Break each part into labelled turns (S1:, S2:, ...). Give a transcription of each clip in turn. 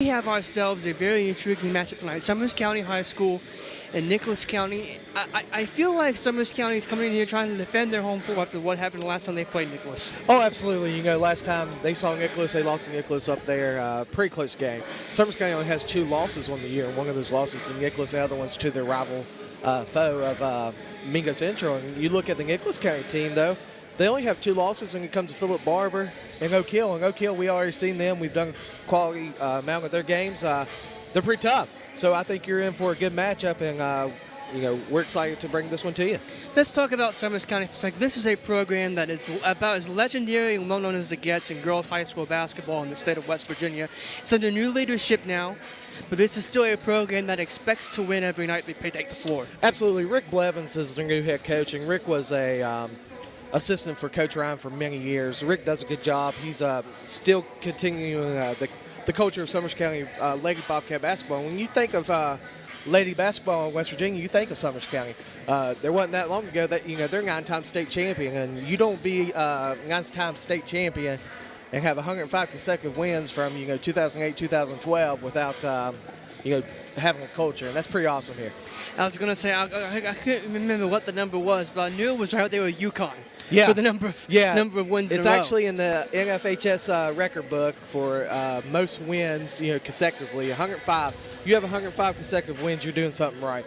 S1: We have ourselves a very intriguing matchup tonight. Summers County High School and Nicholas County. I feel like Summers County is coming in here trying to defend their home floor after what happened the last time they played Nicholas.
S2: Oh, absolutely. You know, last time they saw Nicholas, they lost to Nicholas up there. Pretty close game. Summers County only has 2 losses on the year, and one of those losses to Nicholas, the other one's to their rival foe of Mingo Central. And you look at the Nicholas County team, though, they only have 2 losses when it comes to Philip Barber and Oak Hill. And Oak Hill, we already seen them. We've done quality amount of their games. They're pretty tough. So I think you're in for a good matchup, and we're excited to bring this one to you.
S1: Let's talk about Summers County for a second. This is a program that is about as legendary and well known as it gets in girls high school basketball in the state of West Virginia. It's under new leadership now, but this is still a program that expects to win every night they take the floor.
S2: Absolutely. Rick Blevins is their new head coach, and Rick was a assistant for Coach Ryan for many years. Rick does a good job. He's still continuing the culture of Summers County Lady Bobcat basketball. When you think of Lady basketball in West Virginia, you think of Summers County. There wasn't that long ago that they're 9-time state champion, and you don't be 9-time state champion and have 105 consecutive wins from 2008, 2012 without having a culture, and that's pretty awesome here.
S1: I was going to say, I couldn't remember what the number was, but I knew it was right there with UConn.
S2: Yeah.
S1: For the number of wins
S2: it's
S1: in a row.
S2: actually in the NFHS record book for most wins, consecutively. 105. You have 105 consecutive wins, you're doing something right.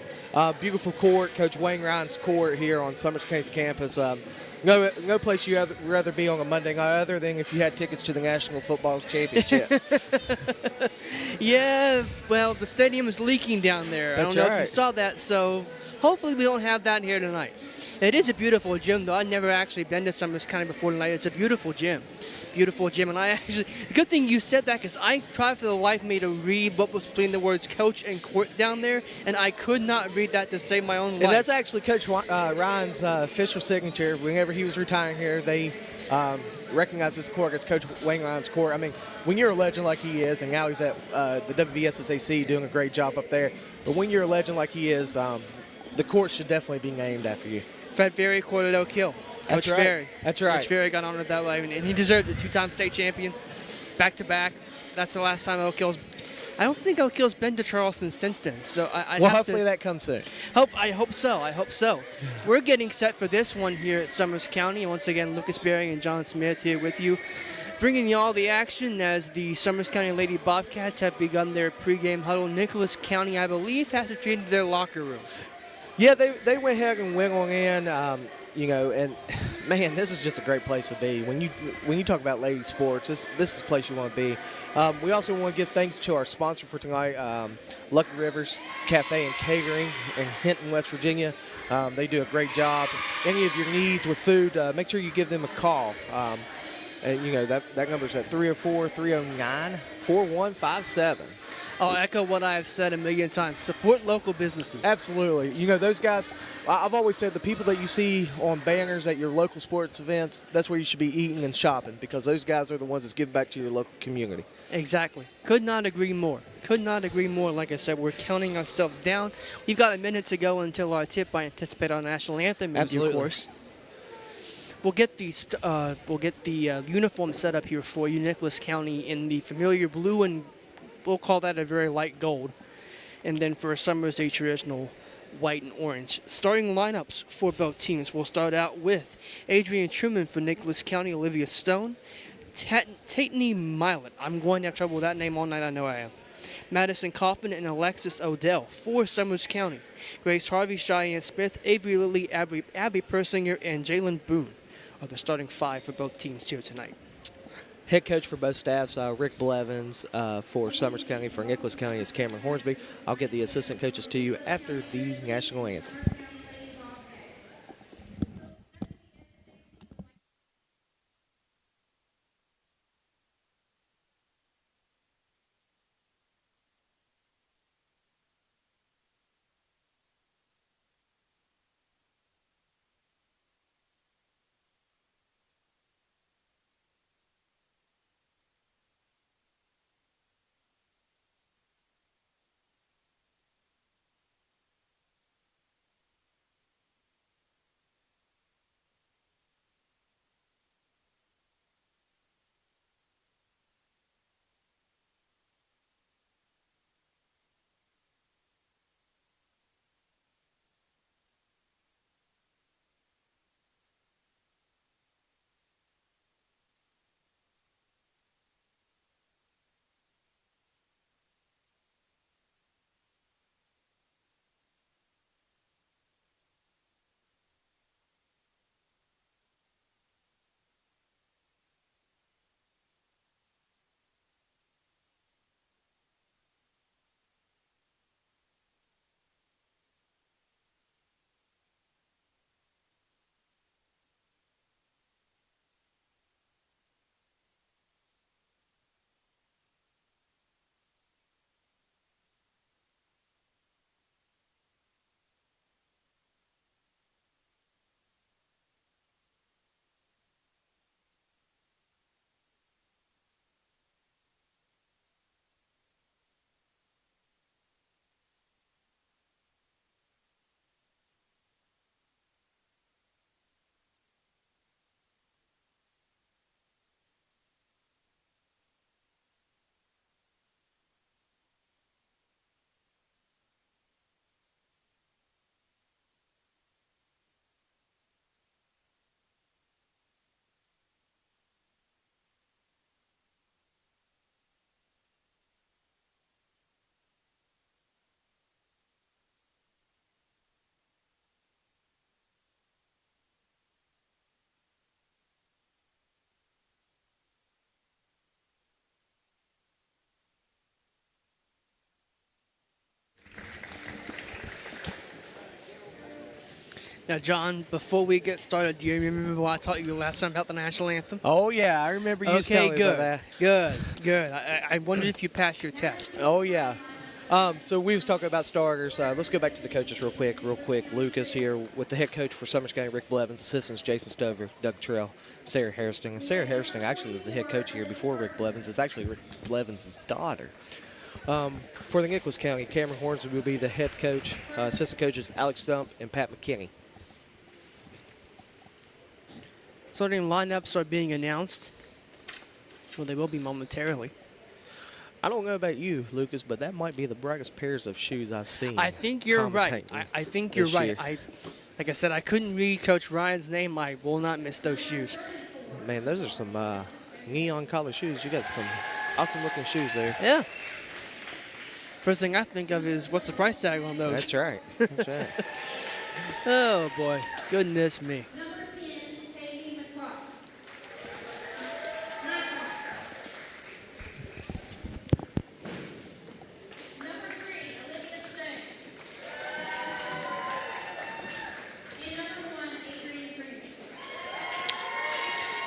S2: Beautiful court, Coach Wayne Ryan's court here on Summers County's campus. No place you'd rather be on a Monday night other than if you had tickets to the National Football Championship.
S1: Yeah, well, the stadium is leaking down there.
S2: That's
S1: I don't know
S2: right.
S1: if you saw that, so hopefully we don't have that here tonight. It is a beautiful gym, though. I've never actually been to Summers County before tonight. It's a beautiful gym. Beautiful gym. And the good thing you said that, because I tried for the life of me to read what was between the words coach and court down there, and I could not read that to save my own life.
S2: And that's actually Coach Ryan's official signature. Whenever he was retiring here, they recognized this court as Coach Wayne Ryan's court. I mean, when you're a legend like he is, and now he's at the WVSSAC doing a great job up there, but when you're a legend like he is, the court should definitely be named after you.
S1: Fred Ferry court at Oak Hill.
S2: That's
S1: Coach
S2: right.
S1: Ferry.
S2: That's right.
S1: Coach Ferry got honored that way, and he deserved it. 2-time state champion, back-to-back. That's the last time Oak Hill's. I don't think Oak Hill's been to Charleston since then. So
S2: hopefully that comes soon.
S1: I hope so. We're getting set for this one here at Summers County. Once again, Lucas Berry and John Smith here with you, bringing you all the action as the Summers County Lady Bobcats have begun their pregame huddle. Nicholas County, I believe, has retreated to their locker room.
S2: Yeah, they went ahead and went on in, and man, this is just a great place to be. When you talk about lady sports, this is the place you want to be. We also want to give thanks to our sponsor for tonight, Lucky Rivers Cafe and Catering in Hinton, West Virginia. They do a great job. Any of your needs with food, make sure you give them a call. That number's at 304-309-4157.
S1: I'll echo what I have said a million times. Support local businesses.
S2: Absolutely. Those guys, I've always said the people that you see on banners at your local sports events, that's where you should be eating and shopping, because those guys are the ones that give back to your local community.
S1: Exactly. Could not agree more. Like I said, we're counting ourselves down. We've got a minute to go until our tip. I anticipate our national anthem, of course. We'll get the uniform set up here for you, Nicholas County, in the familiar blue and we'll call that a very light gold. And then for Summers, a traditional white and orange. Starting lineups for both teams. We'll start out with Adrian Truman for Nicholas County, Olivia Stone, Tatney Milet. I'm going to have trouble with that name all night, I know I am. Madison Kaufman and Alexis Odell for Summers County. Grace Harvey, Cheyenne Smith, Avery Lilly, Abby Persinger, and Jalen Boone are the starting 5 for both teams here tonight.
S2: Head coach for both staffs, Rick Blevins. For Summers County, for Nicholas County, is Cameron Hornsby. I'll get the assistant coaches to you after the national anthem.
S1: Now, John, before we get started, do you remember what I taught you last time about the national anthem?
S2: Oh, yeah, I remember you telling me about that.
S1: Good. I wondered if you passed your test.
S2: Oh, yeah. So we was talking about starters. Let's go back to the coaches real quick. Lucas here with the head coach for Summers County, Rick Blevins. Assistants, Jason Stover, Doug Terrell, Sarah Hairston. And Sarah Hairston actually was the head coach here before Rick Blevins. It's actually Rick Blevins' daughter. For the Nicholas County, Cameron Hornsby will be the head coach. Assistant coaches, Alex Stump and Pat McKinney.
S1: Starting lineups are being announced. Well, they will be momentarily.
S2: I don't know about you, Lucas, but that might be the brightest pairs of shoes I've seen.
S1: I think you're right. I think you're right. Like I said, I couldn't read Coach Ryan's name. I will not miss those shoes.
S2: Man, those are some neon collar shoes. You got some awesome looking shoes there.
S1: Yeah. First thing I think of is, what's the price tag on those?
S2: That's right. That's right.
S1: Oh, boy. Goodness me.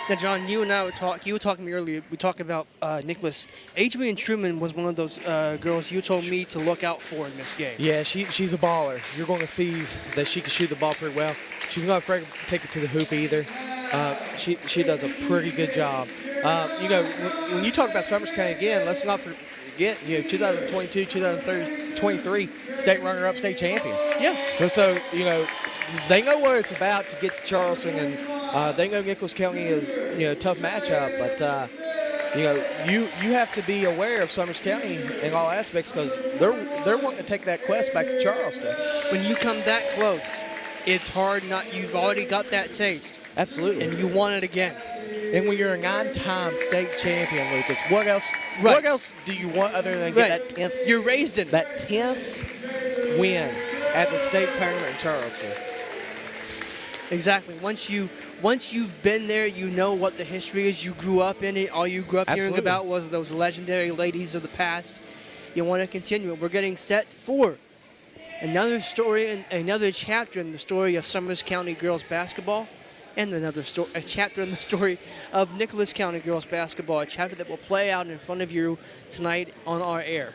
S1: Now, John, you and I you were talking to me earlier. We talked about Nicholas. Adrian Truman was one of those girls you told me to look out for in this game.
S2: Yeah, she's a baller. You're going to see that she can shoot the ball pretty well. She's not afraid to take it to the hoop either. She does a pretty good job. When you talk about Summers County again, let's not forget, 2022, 2023 state runner-up, state champions.
S1: Yeah.
S2: And so, they know what it's about to get to Charleston, and they know Nicholas County is, a tough matchup. But, you have to be aware of Summers County in all aspects because they're wanting to take that quest back to Charleston.
S1: When you come that close, it's hard not. You've already got that taste.
S2: Absolutely.
S1: And you want it again.
S2: And when you're a 9-time state champion, Lucas, what else?
S1: Right.
S2: What else do you want other than get that 10th?
S1: You're raised in
S2: that 10th win at the state tournament in Charleston.
S1: Exactly. Once you've been there, you know what the history is. You grew up in it. All you grew up hearing about was those legendary ladies of the past. You want to continue it. We're getting set for another story and another chapter in the story of Summers County girls basketball, and a chapter in the story of Nicholas County girls basketball, a chapter that will play out in front of you tonight on our air.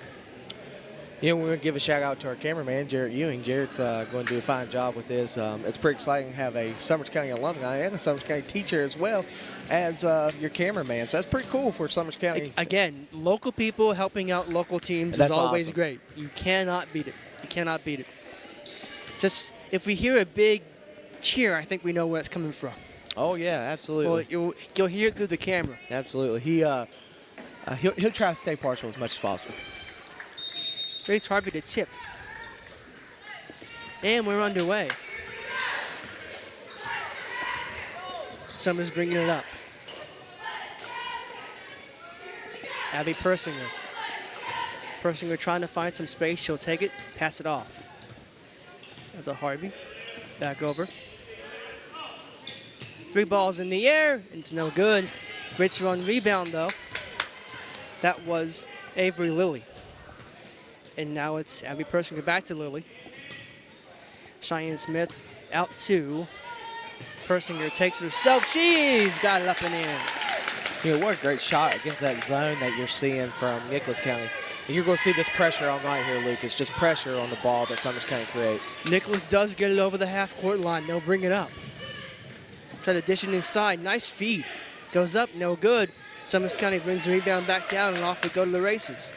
S2: We're going to give a shout out to our cameraman, Jarrett Ewing. Jarrett's going to do a fine job with this. It's pretty exciting to have a Summers County alumni and a Summers County teacher as well as your cameraman. So that's pretty cool for Summers County.
S1: Again, local people helping out local teams is always awesome. Great. You cannot beat it. You cannot beat it. Just if we hear a big cheer, I think we know where it's coming from.
S2: Oh yeah, absolutely.
S1: Well, you'll hear it through the camera.
S2: Absolutely. He'll try to stay partial as much as possible.
S1: Grace Harvey to tip. And we're underway. Summers bringing it up. Abby Persinger. Persinger trying to find some space. She'll take it, pass it off. That's a Harvey. Back over. 3 balls in the air. It's no good. Great run rebound, though. That was Avery Lilly. And now it's Abby Persinger back to Lilly. Cheyenne Smith out to Persinger. Takes it herself. She's got it up and in.
S2: What a great shot against that zone that you're seeing from Nicholas County. And you're going to see this pressure all night here, Lucas. Just pressure on the ball that Summers County creates.
S1: Nicholas does get it over the half-court line. They'll bring it up. Try to dish it inside. Nice feed. Goes up, no good. Summers County brings the rebound back down, and off they go to the races.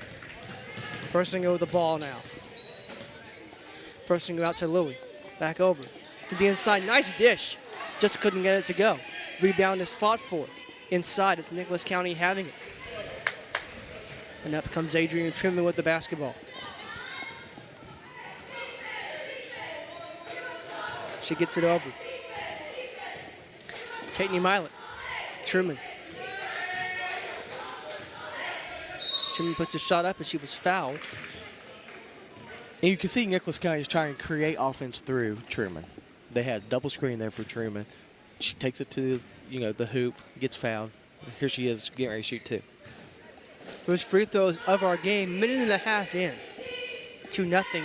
S1: Persinger with the ball now. Persinger out to Lilly. Back over. To the inside. Nice dish. Just couldn't get it to go. Rebound is fought for. Inside, it's Nicholas County having it. And up comes Adrian Truman with the basketball. She gets it over. Taitney Milet. Truman. Truman puts a shot up, and she was fouled.
S2: And you can see Nicholas County is trying to create offense through Truman. They had a double screen there for Truman. She takes it to the hoop, gets fouled. Here she is getting ready to shoot 2.
S1: First free throws of our game, minute and a half in. 2-0,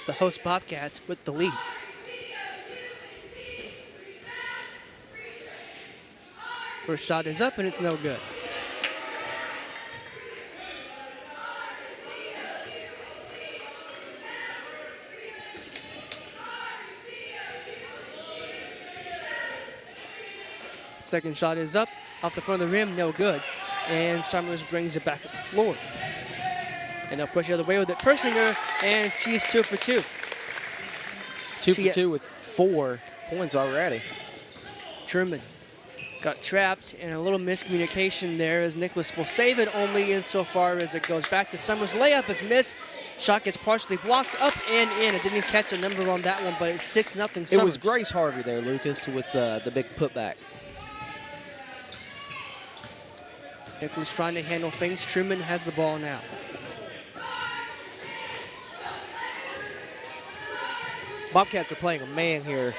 S1: the host Bobcats with the lead. First shot is up, and it's no good. Second shot is up, off the front of the rim, no good. And Summers brings it back up the floor. And they'll push the other way with it. Persinger, and she's 2 for 2.
S2: 2 for 2 with 4 points already.
S1: Truman got trapped in a little miscommunication there as Nicholas will save it only insofar as it goes back to Summers. Layup is missed. Shot gets partially blocked up and in. It didn't catch a number on that one, but it's 6-0 Summers.
S2: It was Grace Harvey there, Lucas, with the big putback.
S1: Nicholas trying to handle things. Truman has the ball now.
S2: Bobcats are playing a man here.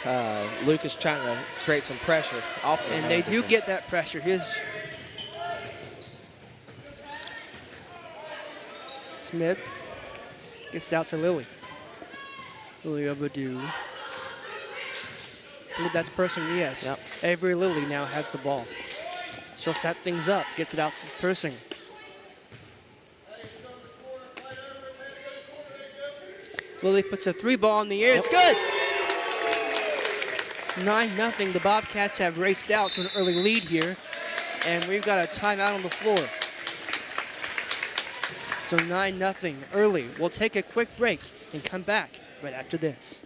S2: Lucas trying to create some pressure off of
S1: And they do get that pressure. Smith gets out to Lily. Lily Overdue. I believe that's Persinger, yes.
S2: Yep.
S1: Avery Lily now has the ball. She'll set things up, gets it out to Persinger. Lily puts a 3 ball in the air. It's good. 9-0. The Bobcats have raced out to an early lead here. And we've got a timeout on the floor. So 9-0 early. We'll take a quick break and come back right after this.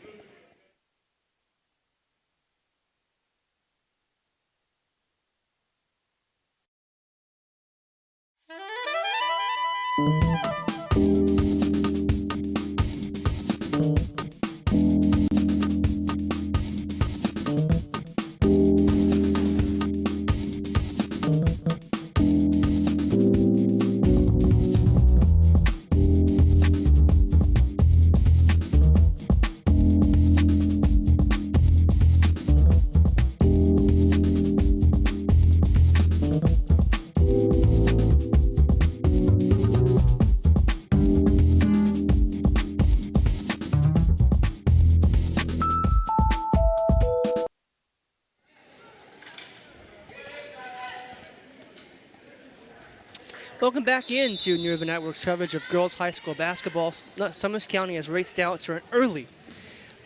S1: Welcome back into New River Network's coverage of girls high school basketball. Summers County has raced out to an early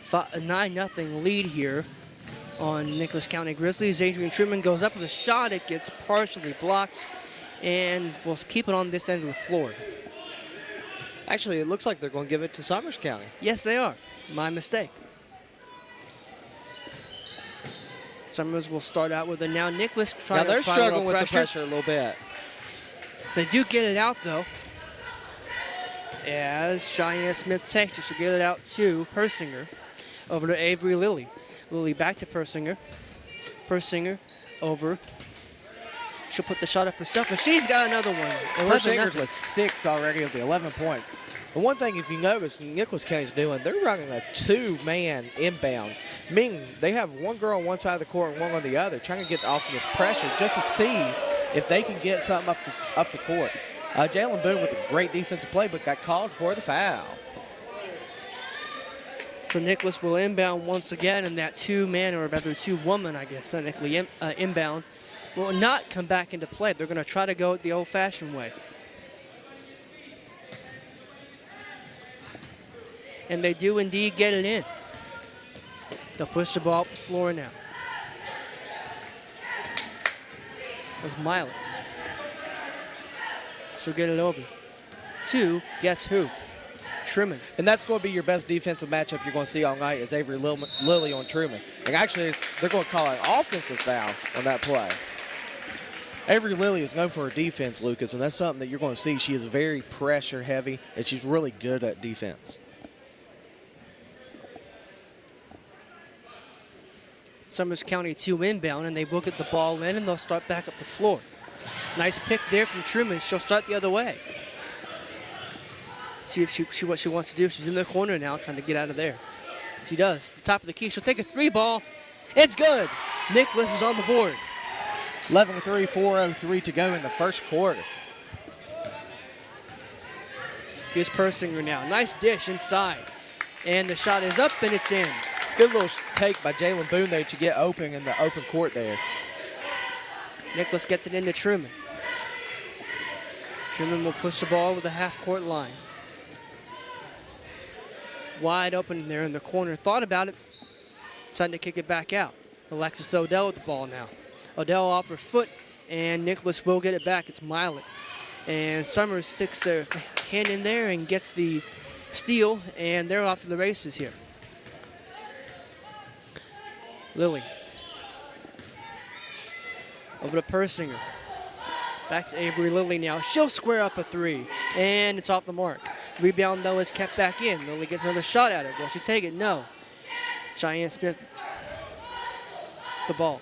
S1: 9-0 lead here on Nicholas County Grizzlies. Adrian Truman goes up with a shot. It gets partially blocked, and we'll keep it on this end of the floor.
S2: Actually, it looks like they're going to give it to Summers County.
S1: Yes, they are. My mistake. Summers will start out with it now. Nicholas trying
S2: Now they're
S1: to find
S2: struggling
S1: a little
S2: with the pressure a little bit.
S1: They do get it out, though. As Cheyenne Smith takes it, she'll get it out to Persinger. Over to Avery Lily. Lily back to Persinger. Persinger over. She'll put the shot up herself, and she's got another one.
S2: Persinger's with 6 already of the 11 points. And one thing, if you notice, Nicholas County's doing, they're running a 2-man inbound, meaning they have one girl on one side of the court and one on the other, trying to get the offensive pressure just to see if they can get something up the court. Jalen Boone with a great defensive play, but got called for the foul.
S1: So Nicholas will inbound once again, and that 2-man, or rather 2-woman, I guess, technically inbound, will not come back into play. They're going to try to go it the old-fashioned way. And they do indeed get it in. They'll push the ball up the floor now. Was Miley. She'll get it over to, guess who? Truman.
S2: And that's going to be your best defensive matchup you're going to see all night is Avery Lily on Truman. And actually, they're going to call an offensive foul on that play. Avery Lily is known for her defense, Lucas, and that's something that you're going to see. She is very pressure heavy, and she's really good at defense.
S1: Summers County 2 inbound, and they will get the ball in, and they'll start back up the floor. Nice pick there from Truman. She'll start the other way. See if what she wants to do. She's in the corner now, trying to get out of there. She does. The top of the key. She'll take a 3 ball. It's good. Nicholas is on the board.
S2: 11-3, 4:03 to go in the first quarter.
S1: Here's Persinger now. Nice dish inside. And the shot is up, and it's in.
S2: Good little take by Jalen Boone there to get open in the open court there.
S1: Nicholas gets it into Truman. Truman will push the ball over the half-court line. Wide open there in the corner. Thought about it. Decided to kick it back out. Alexis Odell with the ball now. Odell off her foot, and Nicholas will get it back. It's Milet. And Summers sticks their hand in there and gets the steal, and they're off to the races here. Lily. Over to Persinger. Back to Avery Lilly now. She'll square up a three, and it's off the mark. Rebound, though, is kept back in. Lilly gets another shot at it. Will she take it? No. Cheyenne Smith, the ball.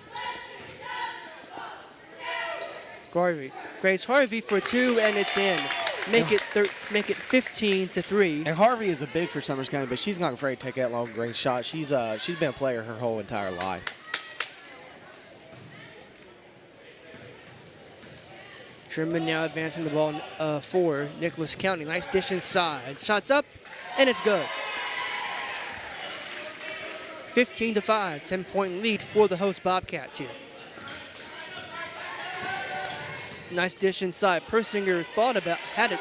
S1: Harvey. Grace Harvey for two, and it's in. Make it 15-3.
S2: And Harvey is a big for Summers County, but she's not afraid to take that long range shot. She's been a player her whole entire life.
S1: Truman now advancing the ball for Nicholas County. Nice dish inside. Shots up, and it's good. 15-5, 10-point lead for the host Bobcats here. Nice dish inside. Persinger had it.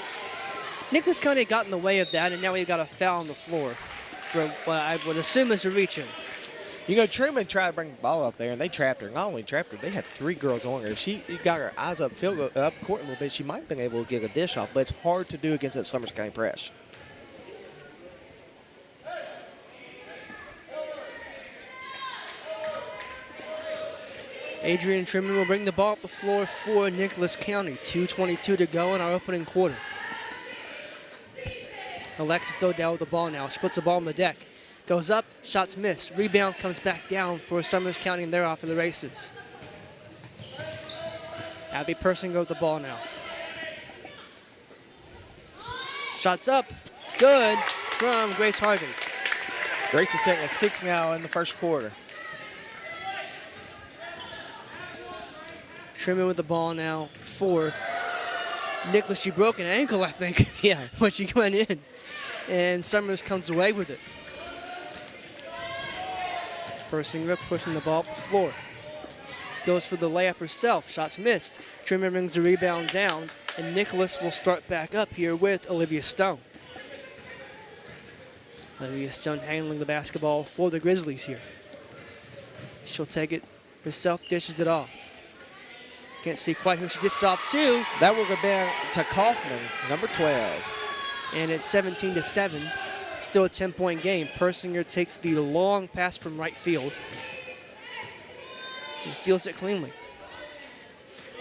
S1: Nicholas County got in the way of that, and now we've got a foul on the floor for what I would assume is a reach-in.
S2: You know, Truman tried to bring the ball up there, and they trapped her. Not only trapped her, they had three girls on her. If she got her eyes up court a little bit, she might have been able to get a dish off, but it's hard to do against that Summers County press.
S1: Adrian Truman will bring the ball up the floor for Nicholas County. 2:22 to go in our opening quarter. Alexis Odell with the ball now. She puts the ball on the deck. Goes up, shots missed. Rebound comes back down for Summers County, and they're off to the races. Abby Persinger with the ball now. Shots up, good from Grace Harvey.
S2: Grace is setting a 6 now in the first quarter.
S1: Truman with the ball now for Nicholas. She broke an ankle, I think.
S2: Yeah.
S1: When she went in. And Summers comes away with it. Persinger pushing the ball up the floor. Goes for the layup herself. Shots missed. Truman brings the rebound down. And Nicholas will start back up here with Olivia Stone. Olivia Stone handling the basketball for the Grizzlies here. She'll take it herself, dishes it off. Can't see quite who she dished off to.
S2: That will have been to Kaufman, number 12.
S1: And it's 17-7. Still a 10-point game. Persinger takes the long pass from right field and fields it cleanly.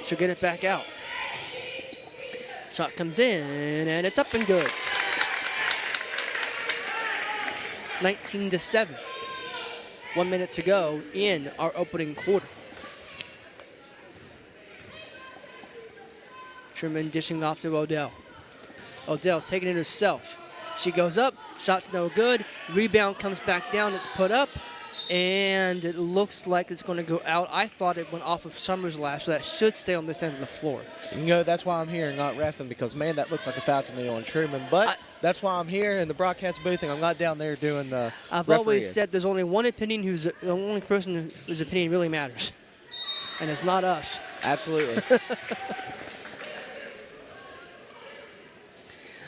S1: She'll get it back out. Shot comes in, and it's up and good. 19-7. 1 minute to go in our opening quarter. Truman dishing off to Odell. Odell taking it herself. She goes up, shot's no good. Rebound comes back down, it's put up, and it looks like it's going to go out. I thought it went off of Summers' lash, so that should stay on this end of the floor.
S2: You know, that's why I'm here and not reffing, because, man, that looked like a foul to me on Truman. But that's why I'm here in the broadcast booth, and I'm not down there doing the
S1: I've always said there's only one opinion the only person whose opinion really matters, and it's not us.
S2: Absolutely.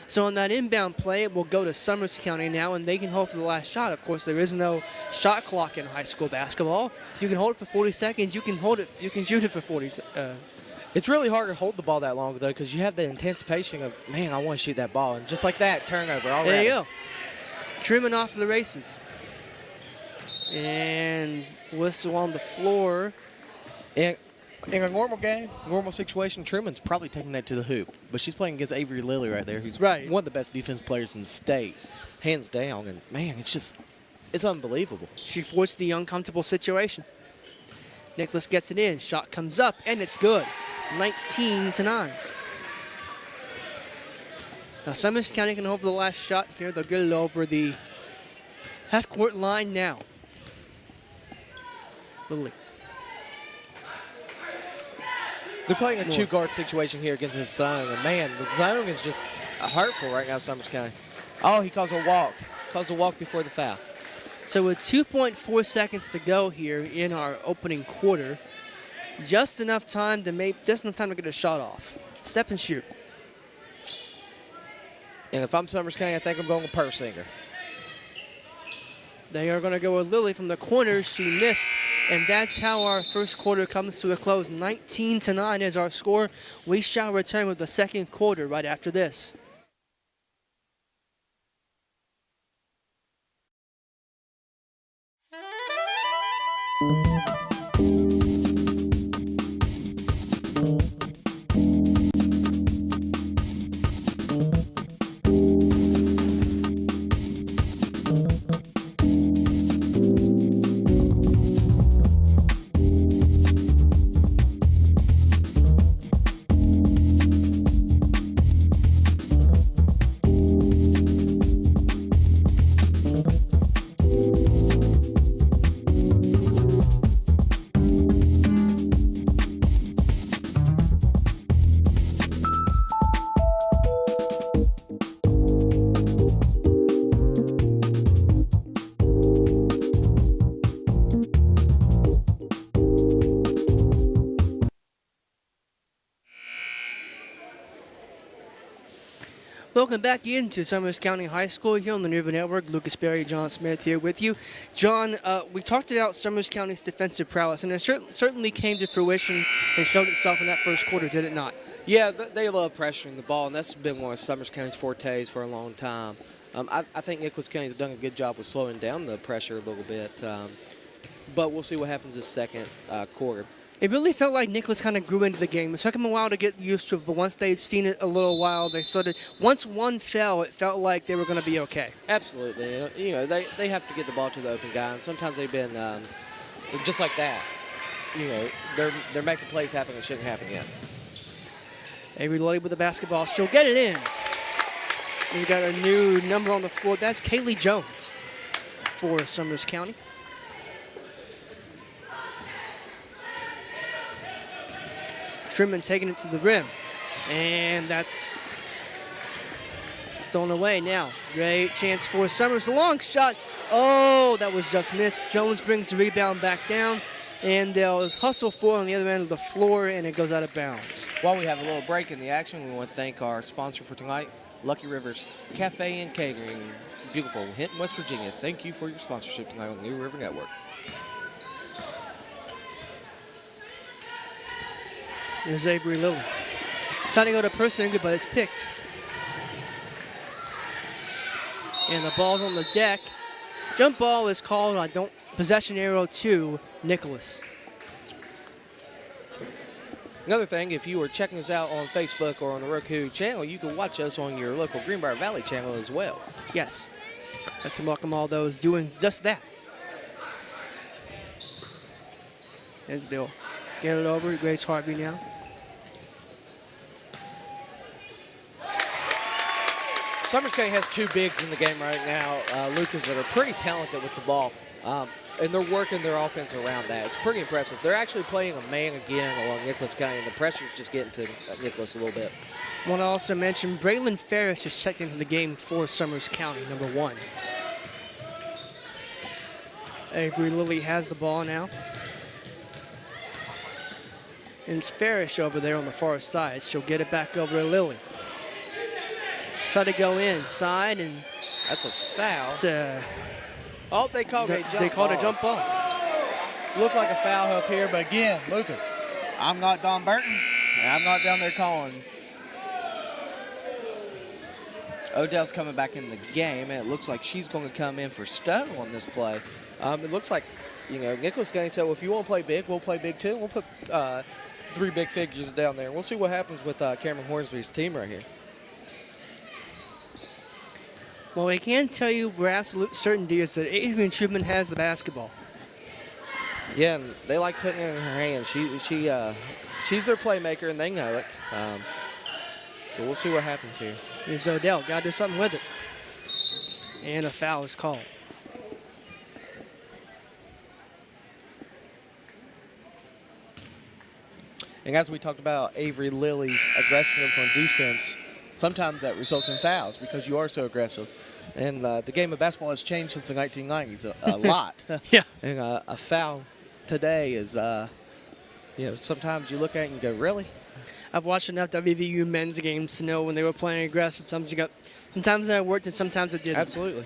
S1: So on that inbound play, it will go to Summers County now, and they can hold for the last shot. Of course, there is no shot clock in high school basketball. If you can hold it for 40 seconds, you can hold it. You can shoot it for 40.
S2: It's really hard to hold the ball that long, though, because you have the anticipation of, man, I want to shoot that ball. And just like that, turnover already.
S1: There you go. Truman off to the races. And whistle on the floor.
S2: And in a normal game, normal situation, Truman's probably taking that to the hoop. But she's playing against Avery Lilly right there, who's one of the best defensive players in the state, hands down. And, man, it's unbelievable. She
S1: forced the uncomfortable situation. Nicholas gets it in. Shot comes up, and it's good. 19-9. Now, Summers County can hold the last shot here. They'll get it over the half-court line now. Lilly.
S2: They're playing a two-guard situation here against his zone. And, man, the zone is just hurtful right now, Summers County. Oh, he calls a walk. Calls a walk before the foul.
S1: So with 2.4 seconds to go here in our opening quarter, Just enough time to get a shot off. Step and shoot.
S2: And if I'm Summers County, I think I'm going with Persinger.
S1: They are going to go with Lily from the corner. She missed, and that's how our first quarter comes to a close. 19-9 is our score. We shall return with the second quarter right after this. Welcome back into Summers County High School here on the Nerva Network. Lucas Berry, John Smith here with you. John, we talked about Summers County's defensive prowess, and it certainly came to fruition and showed itself in that first quarter, did it not?
S2: Yeah, they love pressuring the ball, and that's been one of Summers County's fortes for a long time. I think Nicholas County's done a good job with slowing down the pressure a little bit, but we'll see what happens this second quarter.
S1: It really felt like Nicholas kind of grew into the game. It took them a while to get used to it, but once they'd seen it a little while, they started. Once one fell, it felt like they were going to be okay.
S2: Absolutely. You know, they have to get the ball to the open guy, and sometimes they've been just like that. You know, they're making plays happen that shouldn't happen yet.
S1: Avery Lilly with the basketball. She'll get it in. We've got a new number on the floor. That's Kaylee Jones for Summers County. Truman taking it to the rim. And that's stolen away now. Great chance for Summers. A long shot. Oh, that was just missed. Jones brings the rebound back down. And they'll hustle for it on the other end of the floor, and it goes out of bounds.
S2: While we have a little break in the action, we want to thank our sponsor for tonight, Lucky Rivers Cafe and Catering. Beautiful Hinton, West Virginia. Thank you for your sponsorship tonight on the New River Network.
S1: There's Avery Lilly. Trying to go to Persinger, but it's picked. And the ball's on the deck. Jump ball is called on possession arrow to Nicholas.
S2: Another thing, if you are checking us out on Facebook or on the Roku channel, you can watch us on your local Greenbrier Valley channel as well.
S1: Yes. I'd like to welcome all those doing just that. As they'll get it over to Grace Harvey now.
S2: Summers County has two bigs in the game right now, Lucas, that are pretty talented with the ball. And they're working their offense around that. It's pretty impressive. They're actually playing a man again along Nicholas County, and the pressure's just getting to Nicholas a little bit.
S1: I want to also mention Braylon Ferris is checked into the game for Summers County, number 1. Avery Lilly has the ball now. And it's Ferris over there on the far side. She'll get it back over to Lilly. Try to go inside, and
S2: that's a foul.
S1: It's a...
S2: Oh, they called a jump ball.
S1: They called a jump ball.
S2: Looked like a foul up here, but again, Lucas, I'm not Don Burton, and I'm not down there calling. Odell's coming back in the game, and it looks like she's going to come in for Stone on this play. It looks like, Nicholas County said, well, if you want to play big, we'll play big too. We'll put 3 big figures down there. We'll see what happens with Cameron Hornsby's team right here.
S1: Well, I can tell you for absolute certainty is that Adrian Truman has the basketball.
S2: Yeah, and they like putting it in her hands. She's their playmaker, and they know it. So we'll see what happens here.
S1: Here's Odell. Got to do something with it. And a foul is called.
S2: And as we talked about Avery Lilly's aggressiveness on defense, sometimes that results in fouls because you are so aggressive. And the game of basketball has changed since the 1990s a lot.
S1: Yeah.
S2: And a foul today is, sometimes you look at it and you go, really?
S1: I've watched enough WVU men's games to know when they were playing aggressive. Sometimes that worked and sometimes it didn't.
S2: Absolutely.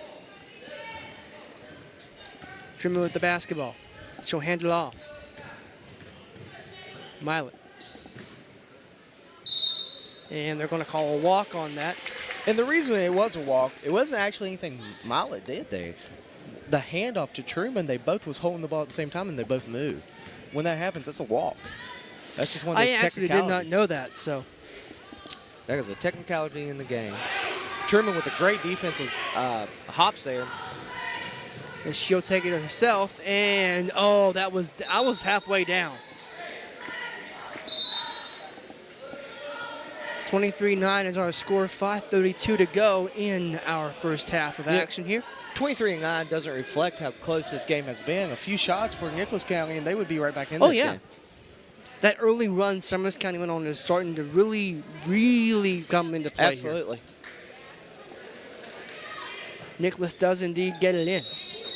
S1: Truman with the basketball. She'll hand it off. Milet. And they're going to call a walk on that.
S2: And the reason it was a walk, it wasn't actually anything Milet did there. The handoff to Truman, they both was holding the ball at the same time and they both moved. When that happens, that's a walk. That's just one of those
S1: technicalities. I actually did not know that, so.
S2: That is a technicality in the game. Truman with a great defensive hops there.
S1: And she'll take it herself, and I was halfway down. 23-9 is our score, 5:32 to go in our first half of action here.
S2: 23-9 doesn't reflect how close this game has been. A few shots for Nicholas County, and they would be right back in this game.
S1: That early run Summers County went on is starting to really, really come into play.
S2: Absolutely.
S1: Here. Nicholas does indeed get it in.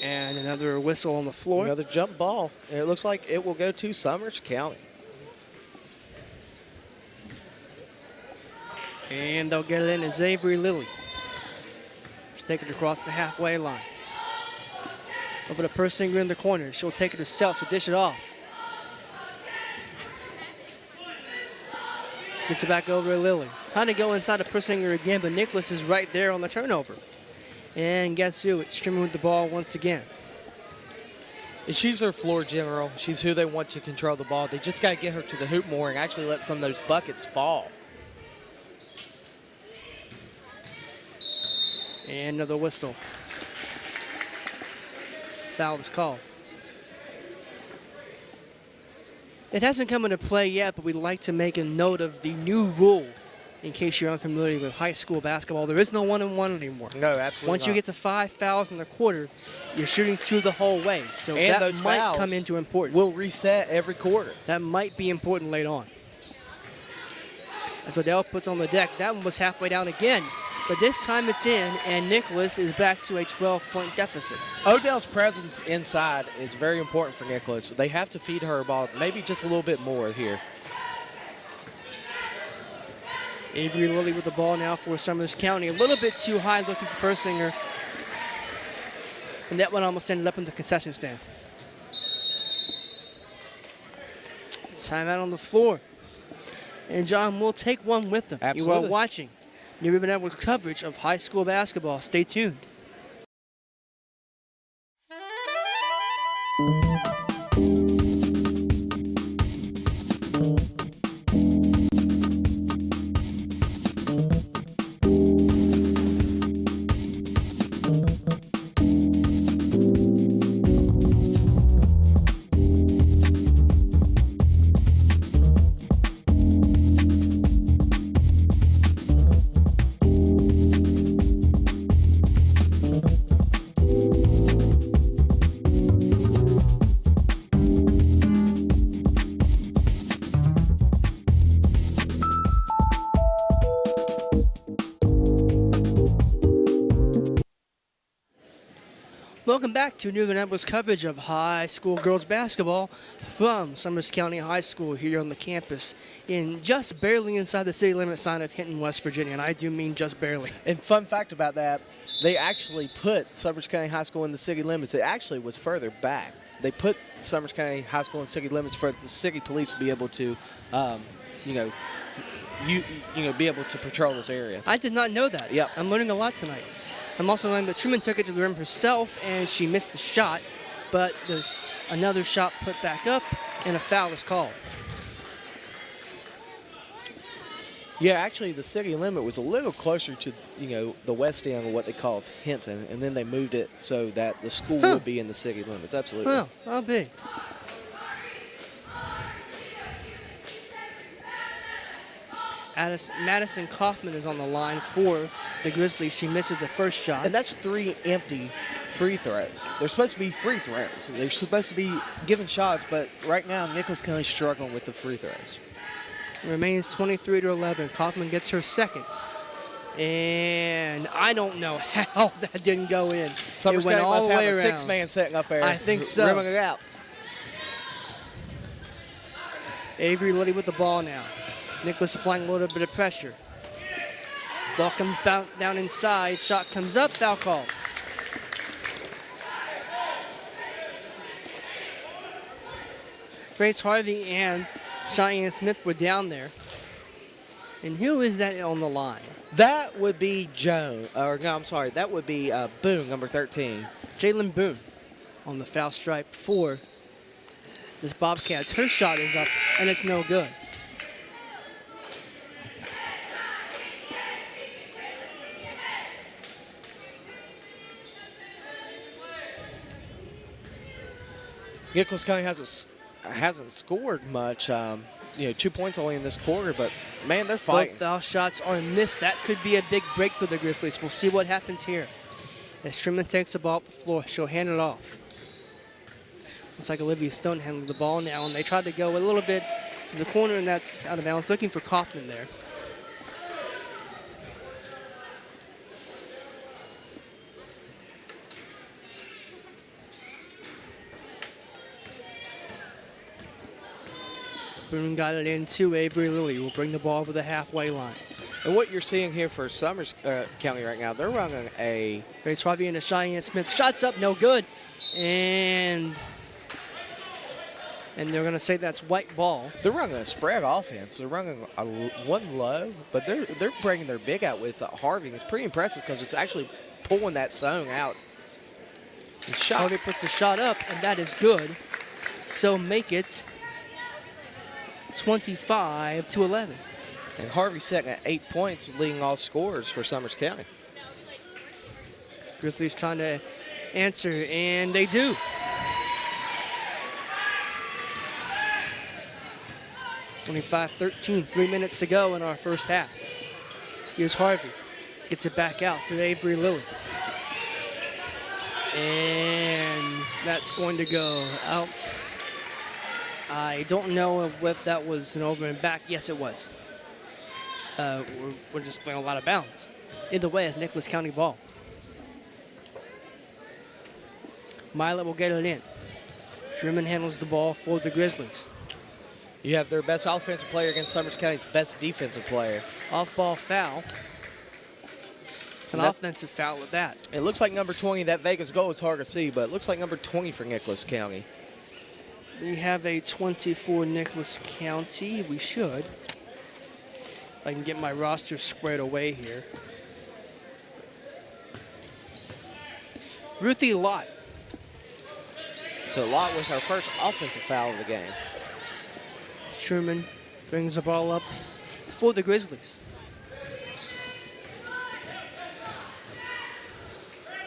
S1: And another whistle on the floor.
S2: Another jump ball. And it looks like it will go to Summers County.
S1: And they'll get it in as Avery Lilly. She's taking it across the halfway line. Over to Persinger in the corner. She'll take it herself. She'll dish it off. Gets it back over to Lilly. Trying to go inside of Persinger again, but Nicholas is right there on the turnover. And guess who? It's Truman with the ball once again.
S2: And she's their floor general. She's who they want to control the ball. They just got to get her to the hoop more and actually let some of those buckets fall.
S1: And another whistle. Foul is called. It hasn't come into play yet, but we'd like to make a note of the new rule. In case you're unfamiliar with high school basketball, there is no 1-and-1 anymore.
S2: No, absolutely
S1: Once you get to 5 fouls in the quarter, you're shooting through the whole way. So
S2: and
S1: that
S2: those
S1: might come into important.
S2: Will reset every quarter.
S1: That might be important later on. As Odell puts on the deck, that one was halfway down again. But this time it's in, and Nicholas is back to a 12-point deficit.
S2: Odell's presence inside is very important for Nicholas. They have to feed her a ball, maybe just a little bit more here.
S1: Avery Lilly with the ball now for Summers County. A little bit too high looking for Persinger. And that one almost ended up in the concession stand. Timeout on the floor. And John will take one with them.
S2: Absolutely.
S1: You are watching New River Network's coverage of high school basketball. Stay tuned. Welcome back to New River Network's coverage of high school girls basketball from Summers County High School here on the campus in just barely inside the city limit sign of Hinton, West Virginia, and I do mean just barely.
S2: And fun fact about that, they actually put Summers County High School in the city limits. It actually was further back. They put Summers County High School in city limits for the city police to be able to, be able to patrol this area.
S1: I did not know that.
S2: Yep.
S1: I'm learning a lot tonight. I'm also learning that Truman took it to the rim herself, and she missed the shot, but there's another shot put back up, and a foul is called.
S2: Yeah, actually, the city limit was a little closer to, the west end of what they call Hinton, and then they moved it so that the school would be in the city limits. Absolutely.
S1: Well, I'll be. Madison Kaufman is on the line for the Grizzlies. She misses the first shot.
S2: And that's 3 empty free throws. They're supposed to be free throws. They're supposed to be giving shots, but right now Nicholas County's struggling with the free throws.
S1: It remains 23-11. Kaufman gets her second. And I don't know how that didn't go in.
S2: Summers
S1: It went
S2: County
S1: all
S2: must
S1: the
S2: have
S1: way
S2: a
S1: around.
S2: 6-man setting up there.
S1: I think so.
S2: Rimming it out.
S1: Avery Lilly with the ball now. Nicholas applying a little bit of pressure. Ball comes down inside. Shot comes up. Foul call. Grace Harvey and Cheyenne Smith were down there. And who is that on the line?
S2: That would be that would be Boone, number 13.
S1: Jalen Boone on the foul stripe for this Bobcats. Her shot is up, and it's no good.
S2: Nicholas County hasn't scored much. 2 points only in this quarter, but man, they're fighting.
S1: Both foul shots are missed. That could be a big break for the Grizzlies. We'll see what happens here. As Truman takes the ball up the floor, she'll hand it off. Looks like Olivia Stone handling the ball now, and they tried to go a little bit to the corner, and that's out of bounds. Looking for Kaufman there. Boone got it in to Avery Lilly. Will bring the ball over the halfway line.
S2: And what you're seeing here for Summers County right now, they're running a...
S1: Grace Harvey into Cheyenne Smith. Shots up, no good. And they're going to say that's white ball.
S2: They're running a spread offense. They're running a one low, but they're bringing their big out with Harvey. It's pretty impressive because it's actually pulling that zone out.
S1: Harvey puts a shot up, and that is good. So make it 25-11.
S2: And Harvey's second at 8 points, leading all scorers for Summers County.
S1: Grizzlies trying to answer, and they do. (25-13), 3 minutes to go in our first half. Here's Harvey. Gets it back out to Avery Lilly. And that's going to go out. I don't know if that was an over and back. Yes, it was. We're just playing a lot of bounds. Either way, it's Nicholas County ball. Milet will get it in. Truman handles the ball for the Grizzlies.
S2: You have their best offensive player against Summers County's best defensive player.
S1: Off-ball foul. It's an offensive foul at that.
S2: It looks like number 20, that Vegas goal is hard to see, but it looks like number 20 for Nicholas County.
S1: We have a 24 Nicholas County. We should. I can get my roster squared away here. Ruthie Lott.
S2: So Lott with our first offensive foul of the game.
S1: Truman brings the ball up for the Grizzlies.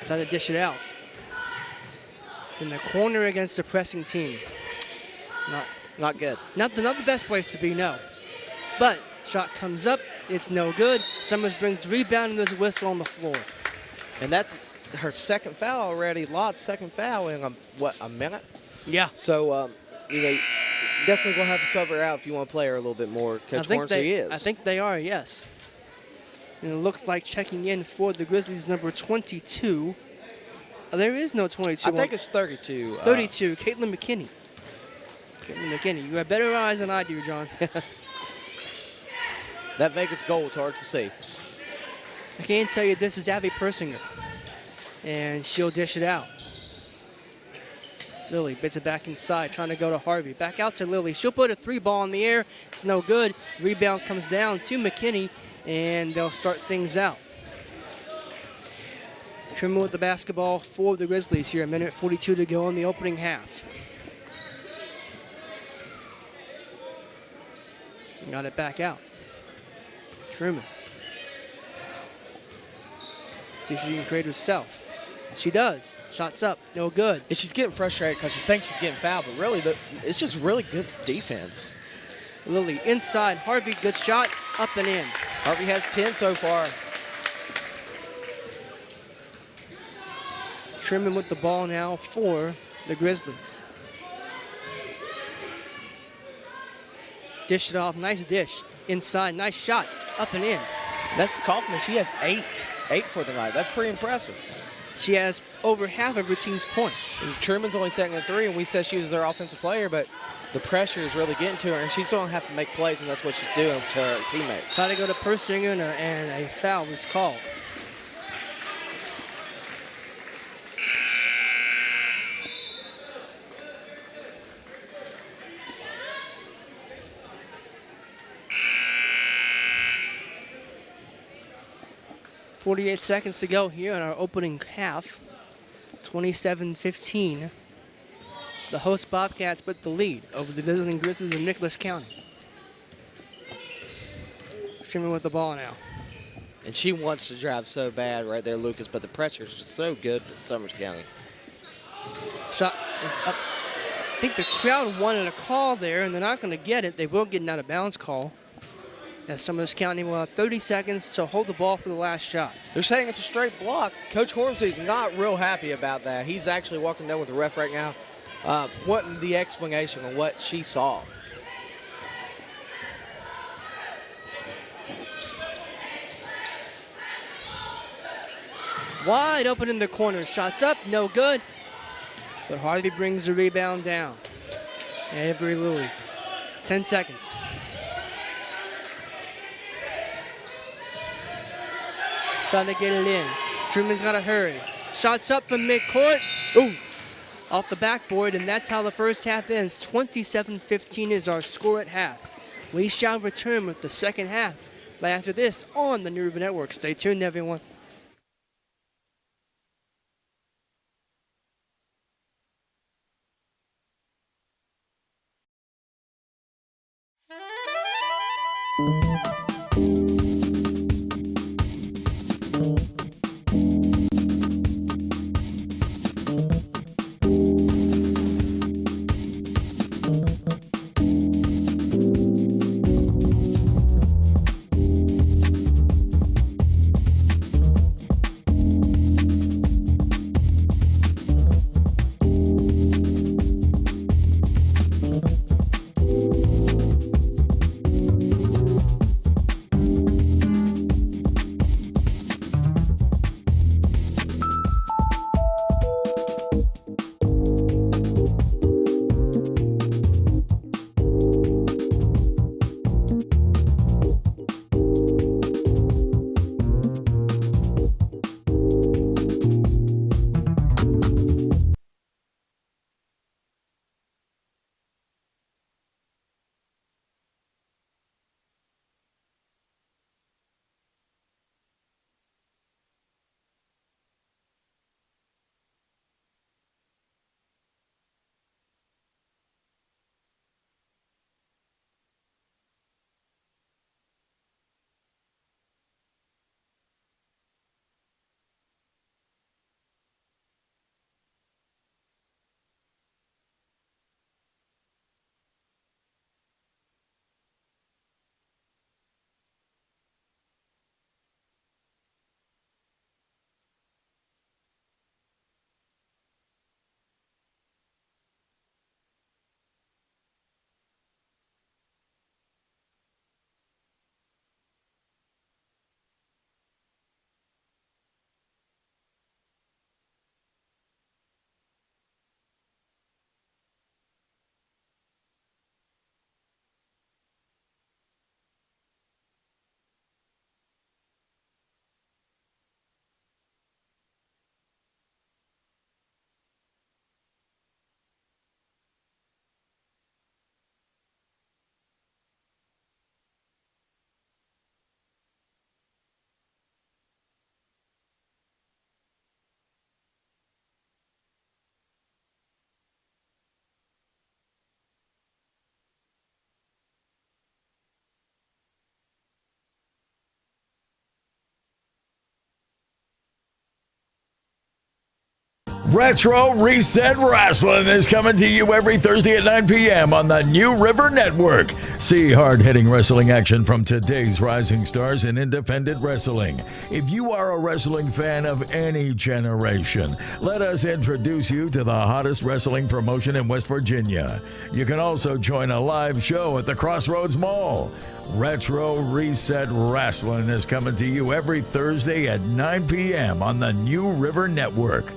S1: Try to dish it out. In the corner against the pressing team.
S2: Not good.
S1: Not the best place to be, no. But shot comes up, it's no good. Summers brings rebound and there's a whistle on the floor.
S2: And that's her second foul already. Lott's second foul in a minute?
S1: Yeah.
S2: So definitely gonna have to sub her out if you want to play her a little bit more. Coach Hornsey is.
S1: I think they are, yes. And it looks like checking in for the Grizzlies, number 22. There is no 22.
S2: I think it's 32.
S1: 32, Caitlin McKinney. Caitlin McKinney, you have better eyes than I do, John.
S2: That Vegas goal is hard to see.
S1: I can't tell you this is Abby Persinger. And she'll dish it out. Lilly bits it back inside, trying to go to Harvey. Back out to Lilly. She'll put a 3-ball in the air. It's no good. Rebound comes down to McKinney, and they'll start things out. Truman with the basketball for the Grizzlies here. 1:42 to go in the opening half. Got it back out. Truman. See if she can create herself. She does. Shots up. No good.
S2: And she's getting frustrated because she thinks she's getting fouled, but really, it's just really good defense.
S1: Lilly inside. Harvey, good shot. Up and in.
S2: Harvey has 10 so far.
S1: Truman with the ball now for the Grizzlies. Dish it off. Nice dish. Inside. Nice shot. Up and in.
S2: That's Kaufman. She has 8 for the night. That's pretty impressive.
S1: She has over half of her team's points.
S2: And Truman's only second at 3, and we said she was their offensive player, but the pressure is really getting to her, and she's still going to have to make plays, and that's what she's doing to her teammates.
S1: Tried to go to Persinger, and a foul was called. .48 seconds to go here in our opening half. 27-15. The host Bobcats put the lead over the visiting Grizzlies of Nicholas County. Streaming with the ball now.
S3: And she wants to drive so bad right there, Lucas, but the pressure is just so good at Summers County.
S1: Shot is up. I think the crowd wanted a call there, and they're not going to get it. They will get an out-of-bounds call. As Summers County will have 30 seconds to hold the ball for the last shot.
S2: They're saying it's a straight block. Coach Hornsby's not real happy about that. He's actually walking down with the ref right now, wanting the explanation on what she saw.
S1: Wide open in the corner. Shots up, no good. But Harvey brings the rebound down. Avery Louie. 10 seconds. Trying to get it in. Truman's got to hurry. Shots up from midcourt. Ooh. Off the backboard, and that's how the first half ends. 27-15 is our score at half. We shall return with the second half right after this on the New River Network. Stay tuned, everyone.
S4: Retro Reset Wrestling is coming to you every Thursday at 9 p.m. on the New River Network. See hard-hitting wrestling action from today's rising stars in independent wrestling. If you are a wrestling fan of any generation, let us introduce you to the hottest wrestling promotion in West Virginia. You can also join a live show at the Crossroads Mall. Retro Reset Wrestling is coming to you every Thursday at 9 p.m. on the New River Network.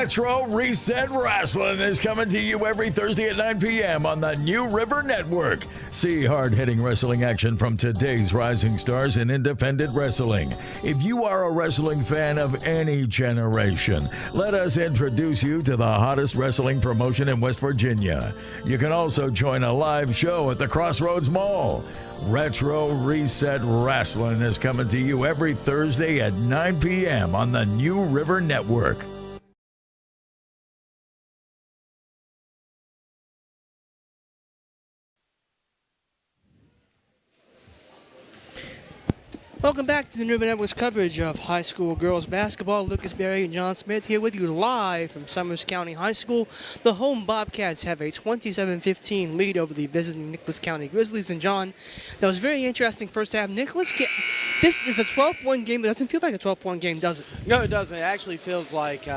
S4: Retro Reset Wrestling is coming to you every Thursday at 9 p.m. on the New River Network. See hard-hitting wrestling action from today's rising stars in independent wrestling. If you are a wrestling fan of any generation, let us introduce you to the hottest wrestling promotion in West Virginia. You can also join a live show at the Crossroads Mall. Retro Reset Wrestling is coming to you every Thursday at 9 p.m. on the New River Network.
S1: Welcome back to the New River Network's coverage of high school girls basketball. Lucas Berry and John Smith here with you live from Summers County High School. The home Bobcats have a 27-15 lead over the visiting Nicholas County Grizzlies. And John, that was a very interesting first half. This is a 12-point game. It doesn't feel like a 12-point game, does it?
S2: No, it doesn't. It actually feels like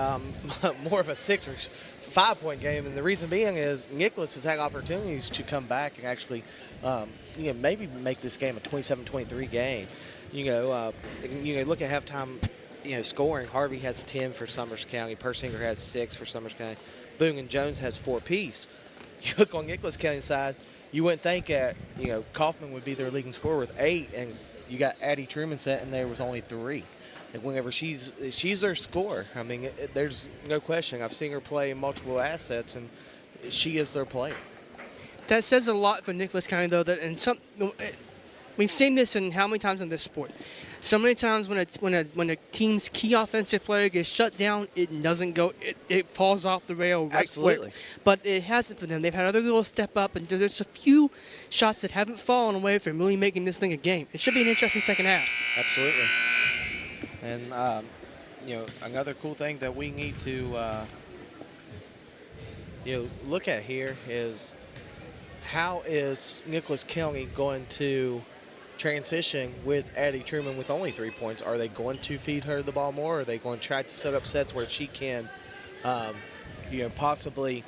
S2: more of a 6 or 5-point game. And the reason being is Nicholas has had opportunities to come back and actually maybe make this game a 27-23 game. Look at halftime, scoring. Harvey has 10 for Summers County. Persinger has 6 for Summers County. Boone and Jones has 4 apiece. You look on Nicholas County side, you wouldn't think that, Kaufman would be their leading scorer with 8, and you got Addie Truman set, and there was only 3. And whenever she's their scorer, I mean, there's no question. I've seen her play in multiple assets, and she is their player.
S1: That says a lot for Nicholas County, though. We've seen this in how many times in this sport? So many times when a team's key offensive player gets shut down, it doesn't go. It falls off the rail right
S2: Absolutely.
S1: quick. But it hasn't for them. They've had other little step up, and there's a few shots that haven't fallen away from really making this thing a game. It should be an interesting second half.
S2: Absolutely. And another cool thing that we need to look at here is how is Nicholas County going to transition with Addie Truman with only 3 points? Are they going to feed her the ball more? Are they going to try to set up sets where she can, possibly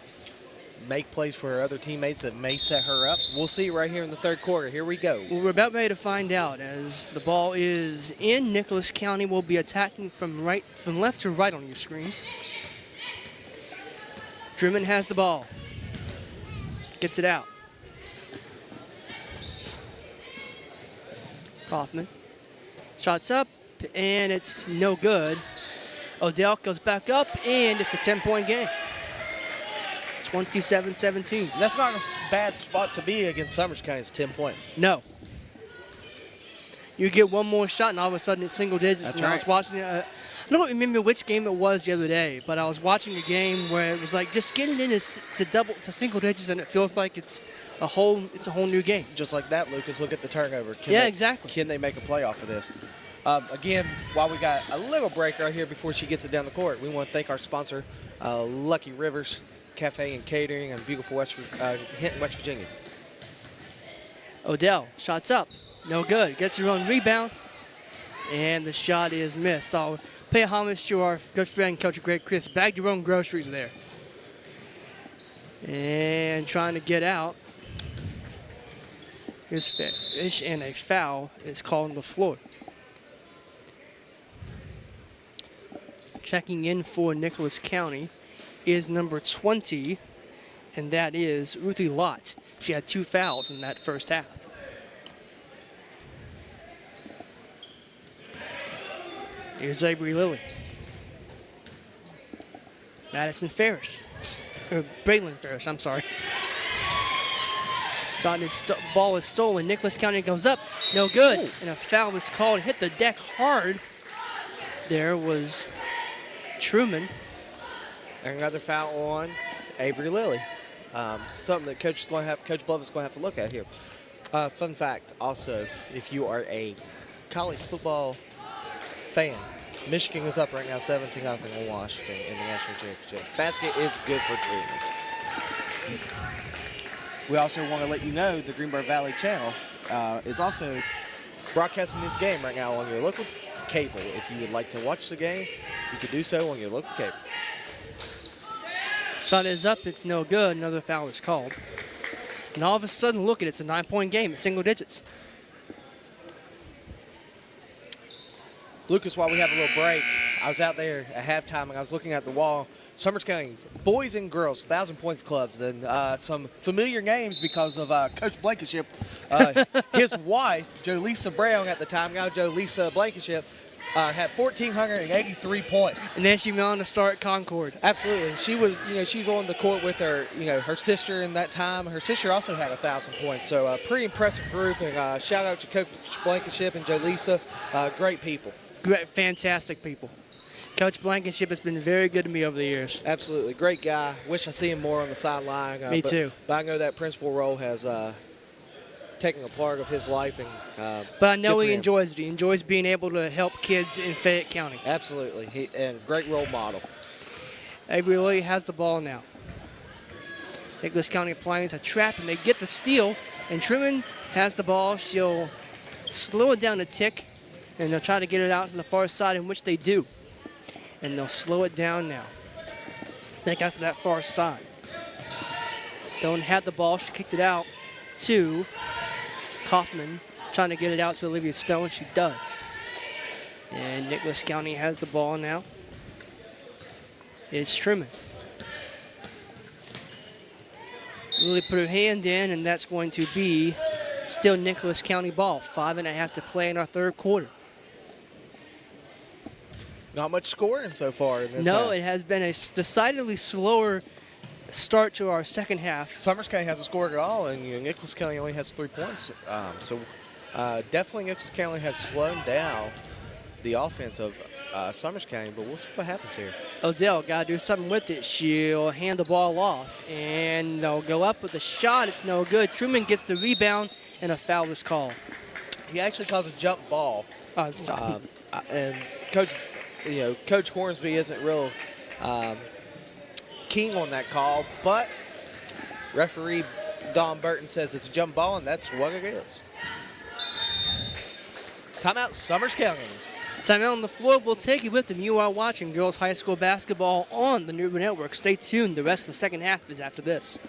S2: make plays for her other teammates that may set her up? We'll see right here in the third quarter. Here we go.
S1: Well, we're about ready to find out as the ball is in. Nicholas County will be attacking from left to right on your screens. Truman has the ball. Gets it out. Kaufman. Shots up, and it's no good. Odell goes back up, and it's a 10-point game. 27-17.
S2: That's not a bad spot to be against Summers County. It's 10 points.
S1: No. You get one more shot, and all of a sudden it's single digits.
S2: That's
S1: and
S2: right.
S1: I was watching it. I don't remember which game it was the other day, but I was watching a game where it was like just getting into single digits, and it feels like it's a whole new game.
S2: Just like that, Lucas, look at the turnover.
S1: Exactly.
S2: Can they make a play off of this? Again, while we got a little break right here before she gets it down the court, we want to thank our sponsor, Lucky Rivers Cafe and Catering in beautiful Hinton, West Virginia.
S1: Odell, shots up. No good. Gets her own rebound, and the shot is missed. I'll pay homage to our good friend, Coach Greg Chris. Bag your own groceries there. And trying to get out. Here's Fish, and a foul is called on the floor. Checking in for Nicholas County is number 20, and that is Ruthie Lott. She had 2 fouls in that first half. Here's Avery Lilly. Madison Ferris. Or Braylon Ferris, I'm sorry. Ball is stolen. Nicholas County goes up. No good. Ooh. And a foul is called. Hit the deck hard. There was Truman.
S2: And another foul on Avery Lilly. Something that Coach Bluff is going to have to look at here. Fun fact, also, if you are a college football fan, Michigan is up right now 17-0 on Washington in the national championship. Basket is good for Truman. We also want to let you know the Greenbrier Valley Channel is also broadcasting this game right now on your local cable. If you would like to watch the game, you can do so on your local cable.
S1: Shot is up. It's no good. Another foul is called. And all of a sudden, look at it. It's a 9-point game. It's single digits.
S2: Lucas, while we have a little break, I was out there at halftime, and I was looking at the wall. Summers County boys and girls 1,000 points clubs, and some familiar names because of Coach Blankenship. His wife, Jolisa Brown, at the time, now Jolisa Blankenship, had 1,483 points.
S1: And then she went on to start Concord.
S2: Absolutely, she was. She's on the court with her. Her sister in that time. Her sister also had 1,000 points. So a pretty impressive group. And shout out to Coach Blankenship and Jolisa. Great people.
S1: Great, fantastic people. Coach Blankenship has been very good to me over the years.
S2: Absolutely, great guy. Wish I see him more on the sideline.
S1: Me too.
S2: But I know that principal role has taken a part of his life, and
S1: but I know
S2: good for
S1: he
S2: him.
S1: enjoys it. He enjoys being able to help kids in Fayette County.
S2: Absolutely, and great role model.
S1: Avery Lilly has the ball now. Nicholas County applying a trap, and they get the steal. And Truman has the ball. She'll slow it down a tick, and they'll try to get it out to the far side, in which they do. And they'll slow it down now. They got to that far side. Stone had the ball. She kicked it out to Kaufman, trying to get it out to Olivia Stone. She does. And Nicholas County has the ball now. It's Truman. Lily put her hand in, and that's going to be still Nicholas County ball. 5.5 to play in our third quarter.
S2: Not much scoring so far in this
S1: No,
S2: half.
S1: it has been a decidedly slower start to our second half.
S2: Summers County hasn't scored at all, and Nicholas County only has 3 points. Definitely Nicholas County has slowed down the offense of Summers County, but we'll see what happens here.
S1: Odell got to do something with it. She'll hand the ball off, and they'll go up with a shot. It's no good. Truman gets the rebound, and a foul is called.
S2: He actually calls a jump ball,
S1: Oh, sorry.
S2: and Coach Hornsby isn't real keen on that call, but referee Don Burton says it's a jump ball, and that's what it is. Timeout, Summers County.
S1: Timeout on the floor. We'll take you with them. You are watching girls high school basketball on the New River Network. Stay tuned. The rest of the second half is after this.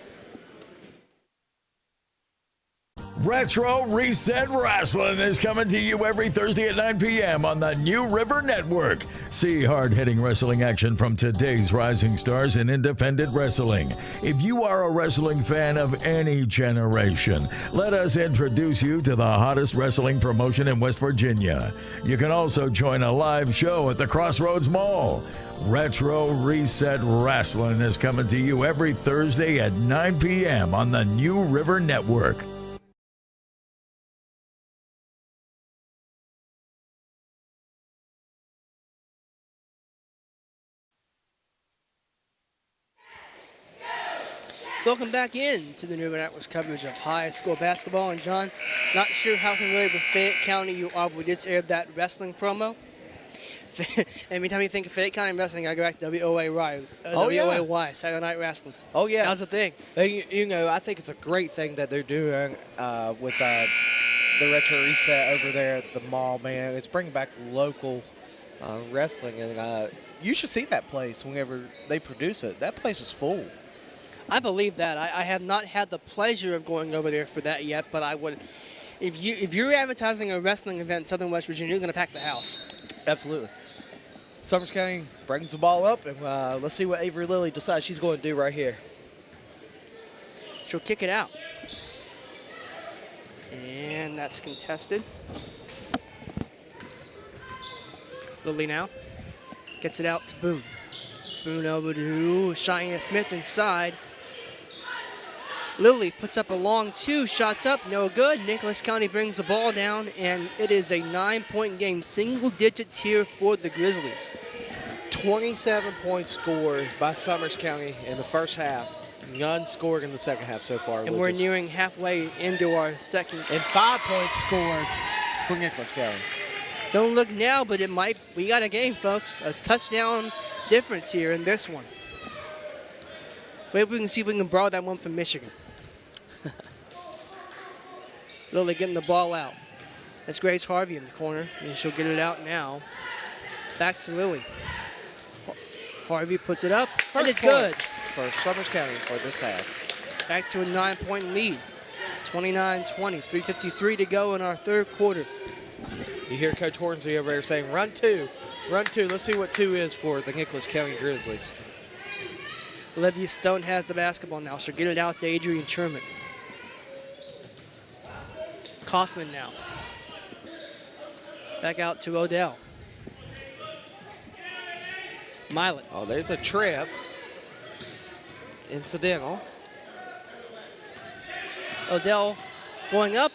S4: Retro Reset Wrestling is coming to you every Thursday at 9 p.m. on the New River Network. See hard-hitting wrestling action from today's rising stars in independent wrestling. If you are a wrestling fan of any generation, let us introduce you to the hottest wrestling promotion in West Virginia. You can also join a live show at the Crossroads Mall. Retro Reset Wrestling is coming to you every Thursday at 9 p.m. on the New River Network.
S1: Welcome back in to the New River Network's coverage of high school basketball. And John, not sure how familiar with Fayette County you are, but we just aired that wrestling promo. Every time you think of Fayette County wrestling, I go back to WOAY, Saturday Night Wrestling.
S2: Oh, yeah.
S1: That's the thing.
S2: I think it's a great thing that they're doing with the Retro Reset over there at the mall, man. It's bringing back local wrestling, and you should see that place whenever they produce it. That place is full.
S1: I believe that. I have not had the pleasure of going over there for that yet, but I would. If you're advertising a wrestling event in Southern West Virginia, you're going to pack the house.
S2: Absolutely. Summers County brings the ball up, and let's see what Avery Lilly decides she's going to do right here.
S1: She'll kick it out. And that's contested. Lilly now gets it out to Boone. Boone over to Cheyenne Smith inside. Lilly puts up a long 2, shots up, no good. Nicholas County brings the ball down, and it is a 9-point game. Single digits here for the Grizzlies.
S2: 27 points scored by Summers County in the first half. None scored in the second half so far.
S1: And we're nearing halfway into our second.
S2: And 5 points scored for Nicholas County.
S1: Don't look now, but it might. We got a game, folks. A touchdown difference here in this one. Maybe we can see if we can borrow that one from Michigan. Lilly getting the ball out. That's Grace Harvey in the corner, and she'll get it out now. Back to Lilly. Harvey puts it up, and it's good.
S2: For Summers County for this half.
S1: Back to a 9-point lead. 29-20, 3:53 to go in our third quarter.
S2: You hear Coach Hornsby over there saying, run two, run two. Let's see what two is for the Nicholas County Grizzlies.
S1: Olivia Stone has the basketball now. She'll get it out to Adrian Truman. Kaufman now. Back out to Odell. Milet.
S2: Oh, there's a trip. Incidental.
S1: Odell going up.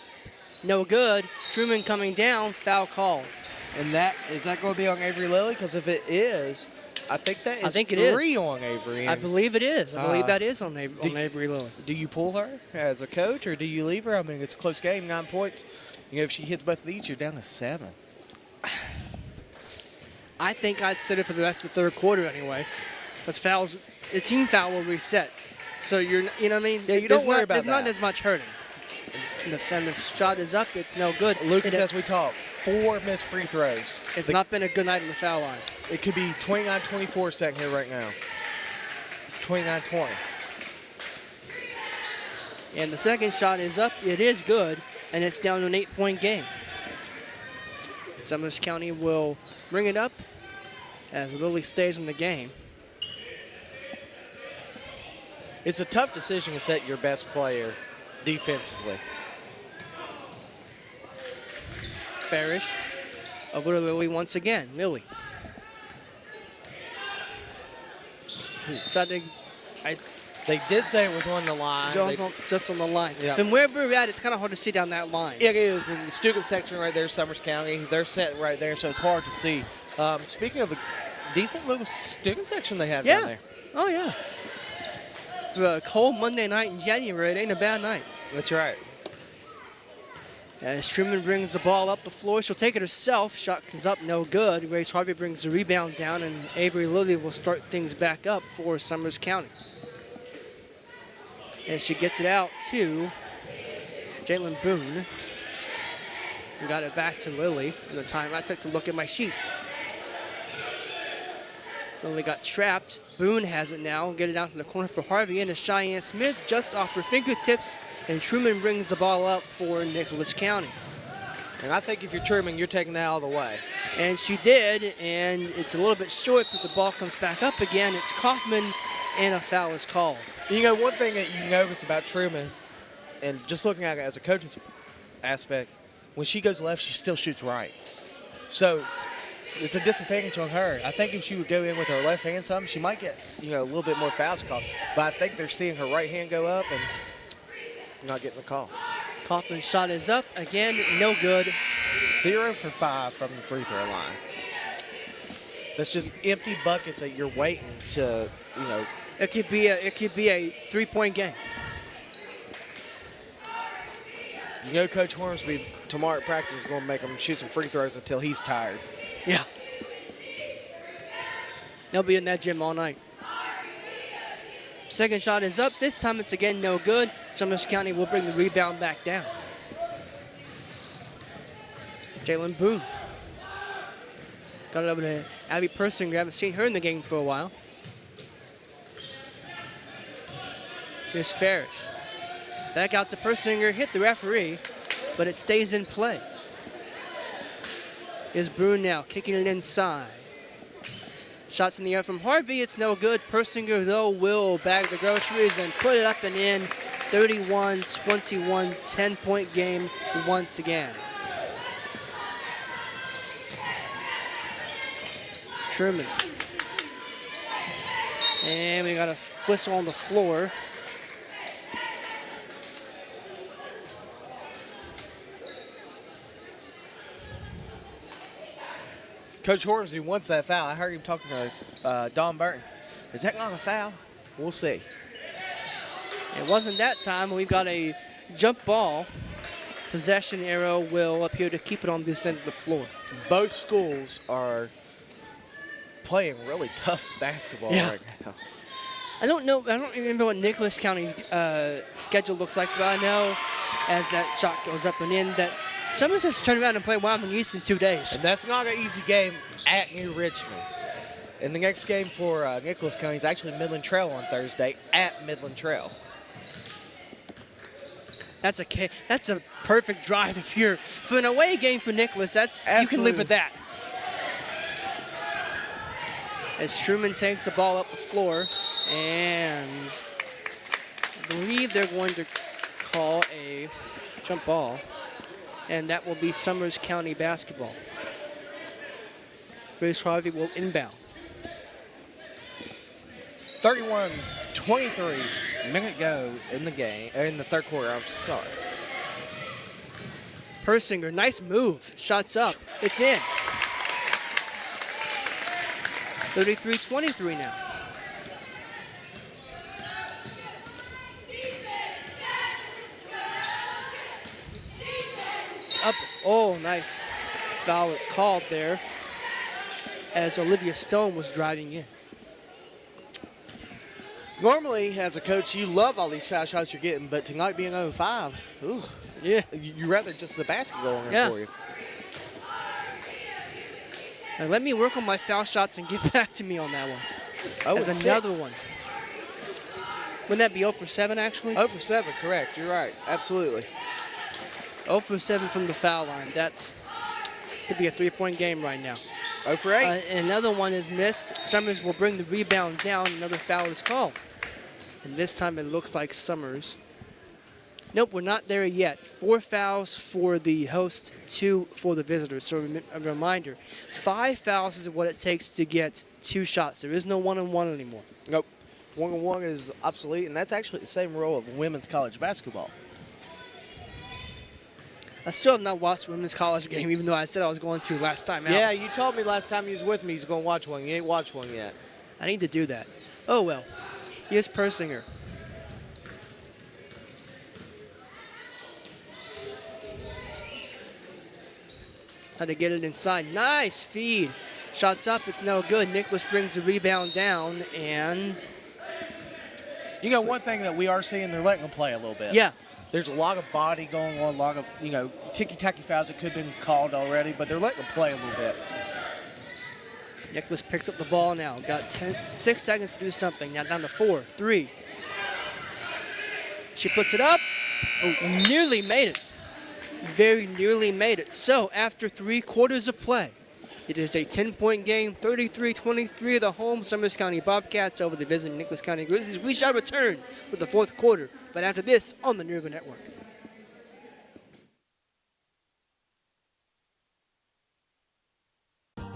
S1: No good. Truman coming down. Foul call.
S2: And is that going to be on Avery Lilly? Because if it is, I think that is
S1: think it
S2: three
S1: is.
S2: on Avery.
S1: I believe it is. I believe that is on Avery Lilly.
S2: Do you pull her as a coach, or do you leave her? I mean, it's a close game, 9 points. You know, if she hits both of these, you're down to 7.
S1: I think I'd sit it for the rest of the third quarter anyway. Because fouls, the team foul will reset. So you know what I mean?
S2: Yeah, you don't worry about
S1: There's not
S2: that.
S1: as much hurting. And the shot is up. It's no good.
S2: Lucas, as we talk, 4 missed free throws.
S1: It's not been a good night in the foul line.
S2: It could be 29-24 second here right now. It's 29-20.
S1: And the second shot is up. It is good. And it's down to an 8-point game. Summers County will bring it up as Lilly stays in the game.
S2: It's a tough decision to set your best player defensively.
S1: Farish over to Lilly once again. Lilly. Tried to,
S2: They did say it was on the line.
S1: just on the line.
S2: Yeah.
S1: From where we're at, it's kind of hard to see down that line.
S2: It is. In the student section right there, Summers County, they're set right there, so it's hard to see. Speaking of a decent little student section they have down
S1: Yeah.
S2: there.
S1: Oh, yeah. For a cold Monday night in January, it ain't a bad night.
S2: That's right.
S1: As Truman brings the ball up the floor, she'll take it herself. Shot is up, no good. Grace Harvey brings the rebound down, and Avery Lilly will start things back up for Summers County. And she gets it out to Jalen Boone. We got it back to Lilly. In the time I took to look at my sheet. Lilly got trapped. Boone has it now. Get it out to the corner for Harvey and to Cheyenne Smith just off her fingertips. And Truman brings the ball up for Nicholas County.
S2: And I think if you're Truman, you're taking that all the way.
S1: And she did, and it's a little bit short, but the ball comes back up again. It's Kaufman, and a foul is called.
S2: You know, one thing that you notice about Truman, and just looking at it as a coaching aspect, when she goes left, she still shoots right. So it's a disadvantage on her. I think if she would go in with her left hand some, she might get, a little bit more fouls called. But I think they're seeing her right hand go up and not getting the call.
S1: Kaufman's shot is up. Again, no good.
S2: 0 for 5 from the free throw line. That's just empty buckets that you're waiting to,
S1: It could be a 3-point game.
S2: Coach Hornsby tomorrow at practice is going to make him shoot some free throws until he's tired.
S1: Yeah. They'll be in that gym all night. Second shot is up. This time it's again no good. Summers County will bring the rebound back down. Jalen Boone. Got it over to Abby Persinger. Haven't seen her in the game for a while. Here's Farish. Back out to Persinger. Hit the referee, but it stays in play. Here's Boone now kicking it inside. Shots in the air from Harvey. It's no good. Persinger, though, will bag the groceries and put it up and in. 31-21, 10-point game once again. Truman. And we got a whistle on the floor.
S2: Coach Hornsby wants that foul. I heard him talking to Don Burton. Is that not a foul? We'll see.
S1: It wasn't that time. We've got a jump ball. Possession arrow will appear to keep it on this end of the floor.
S2: Both schools are playing really tough basketball right now.
S1: I don't remember what Nicholas County's schedule looks like, but I know as that shot goes up and in that Summers has to turn around and play Wyoming East in 2 days.
S2: And that's not an easy game at New Richmond. And the next game for Nicholas County is actually Midland Trail on Thursday at Midland Trail.
S1: That's a perfect drive if you're for an away game for Nicholas. You can live with that. As Truman takes the ball up the floor, and I believe they're going to call a jump ball, and that will be Summers County basketball. Grace Harvey will inbound.
S2: 31-23, minute go in the game, or in the third quarter, I'm sorry.
S1: Persinger, nice move. Shots up. It's in. 33-23 now. Up. Oh, nice. Foul is called there as Olivia Stone was driving in.
S2: Normally, as a coach, you love all these foul shots you're getting, but tonight being 0-5, ooh,
S1: Yeah.
S2: you rather just the basket go in
S1: Yeah.
S2: for you.
S1: Now let me work on my foul shots and get back to me on that one.
S2: Oh,
S1: As
S2: it's
S1: another
S2: 6.
S1: one. Wouldn't that be 0 for 7 actually?
S2: 0 for 7, correct. You're right. Absolutely.
S1: 0 for 7 from the foul line. That's could be a 3-point game right now.
S2: 0 for 8.
S1: Another one is missed. Summers will bring the rebound down. Another foul is called. And this time it looks like Summers. Nope, we're not there yet. 4 fouls for the host, 2 for the visitors. So a reminder, 5 fouls is what it takes to get 2 shots. There is no 1-on-1 anymore.
S2: Nope. 1-on-1 is obsolete, and that's actually the same rule of women's college basketball.
S1: I still have not watched the women's college game, even though I said I was going to last time out.
S2: Yeah, you told me last time you was with me you was going to watch one. You ain't watched one yet.
S1: I need to do that. Oh, well. Here's Persinger. How to get it inside. Nice feed. Shots up. It's no good. Nicholas brings the rebound down, and
S2: You know, one thing that we are seeing, they're letting them play a little bit.
S1: yeah.
S2: There's a lot of body going on, a lot of, ticky-tacky fouls that could have been called already, but they're letting them play a little bit.
S1: Nicholas picks up the ball now. Got 6 seconds to do something. Now down to 4, 3. She puts it up. Oh, nearly made it. Very nearly made it. So after 3 quarters of play, it is a 10-point game, 33-23 the home Summers County Bobcats over the visiting Nicholas County Grizzlies. We shall return with the 4th quarter, but after this on the New River Network.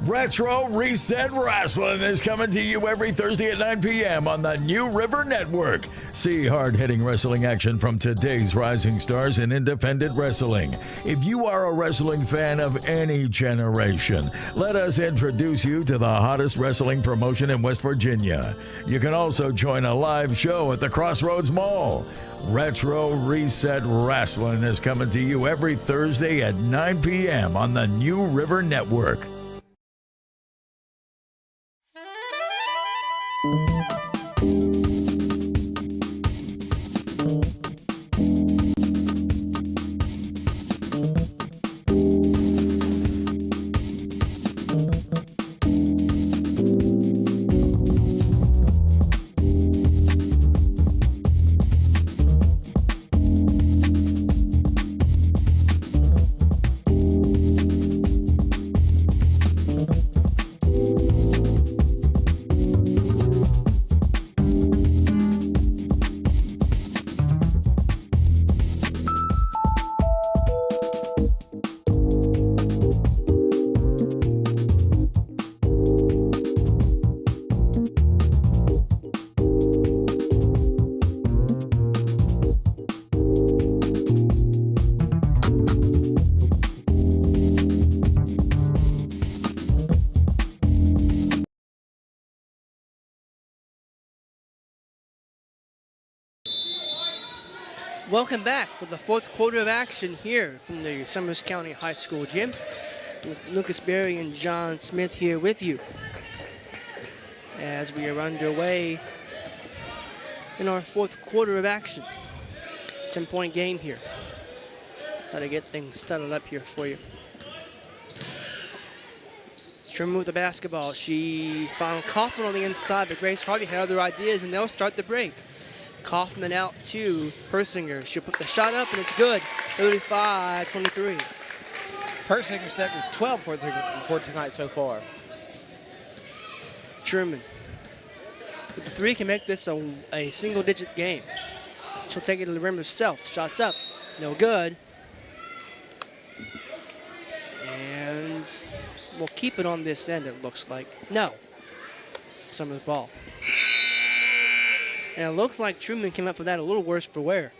S4: Retro Reset Wrestling is coming to you every Thursday at 9 p.m. on the New River Network. See hard-hitting wrestling action from today's rising stars in independent wrestling. If you are a wrestling fan of any generation, let us introduce you to the hottest wrestling promotion in West Virginia. You can also join a live show at the Crossroads Mall. Retro Reset Wrestling is coming to you every Thursday at 9 p.m. on the New River Network.
S1: Welcome back for the 4th quarter of action here from the Summers County High School gym. Lucas Berry and John Smith here with you as we are underway in our 4th quarter of action. 10-point game here. Got to get things settled up here for you. Truman with the basketball. She found Kaufman on the inside, but Grace Hardy had other ideas, and they'll start the break. Kaufman out to Persinger. She'll put the shot up, and it's good. 35-23.
S3: Persinger set with 12 for tonight so far.
S1: Truman with the three can make this a single-digit game. She'll take it to the rim herself. Shots up, no good. And we'll keep it on this end, it looks like. No. Summers ball. And it looks like Truman came up with that a little worse for wear.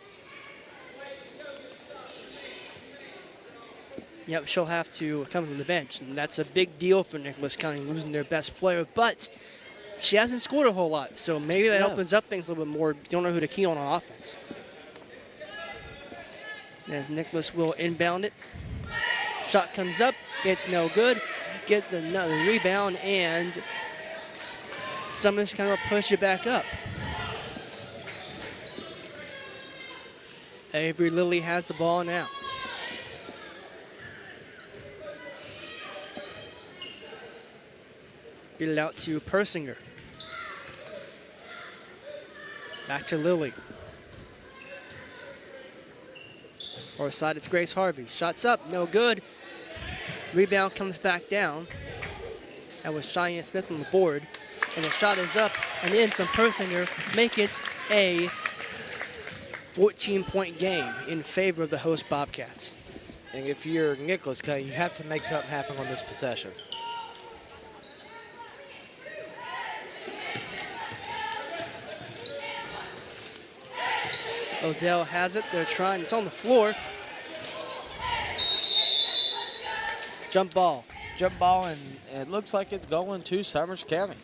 S1: Yep, she'll have to come from the bench, and that's a big deal for Nicholas County, losing their best player, but she hasn't scored a whole lot, so maybe that opens up things a little bit more. You don't know who to key on offense. As Nicholas will inbound it. Shot comes up, it's no good. Get the rebound, and Summers kind of push it back up. Avery Lilly has the ball now. Get it out to Persinger. Back to Lilly. Far side, it's Grace Harvey. Shots up, no good. Rebound comes back down. That was Cheyenne Smith on the board. And the shot is up and in from Persinger. Make it a 14-point game in favor of the host Bobcats.
S3: And if you're Nicholas County, you have to make something happen on this possession.
S1: Odell has it. They're trying. It's on the floor. Jump ball.
S3: Jump ball, and it looks like it's going to Summers County.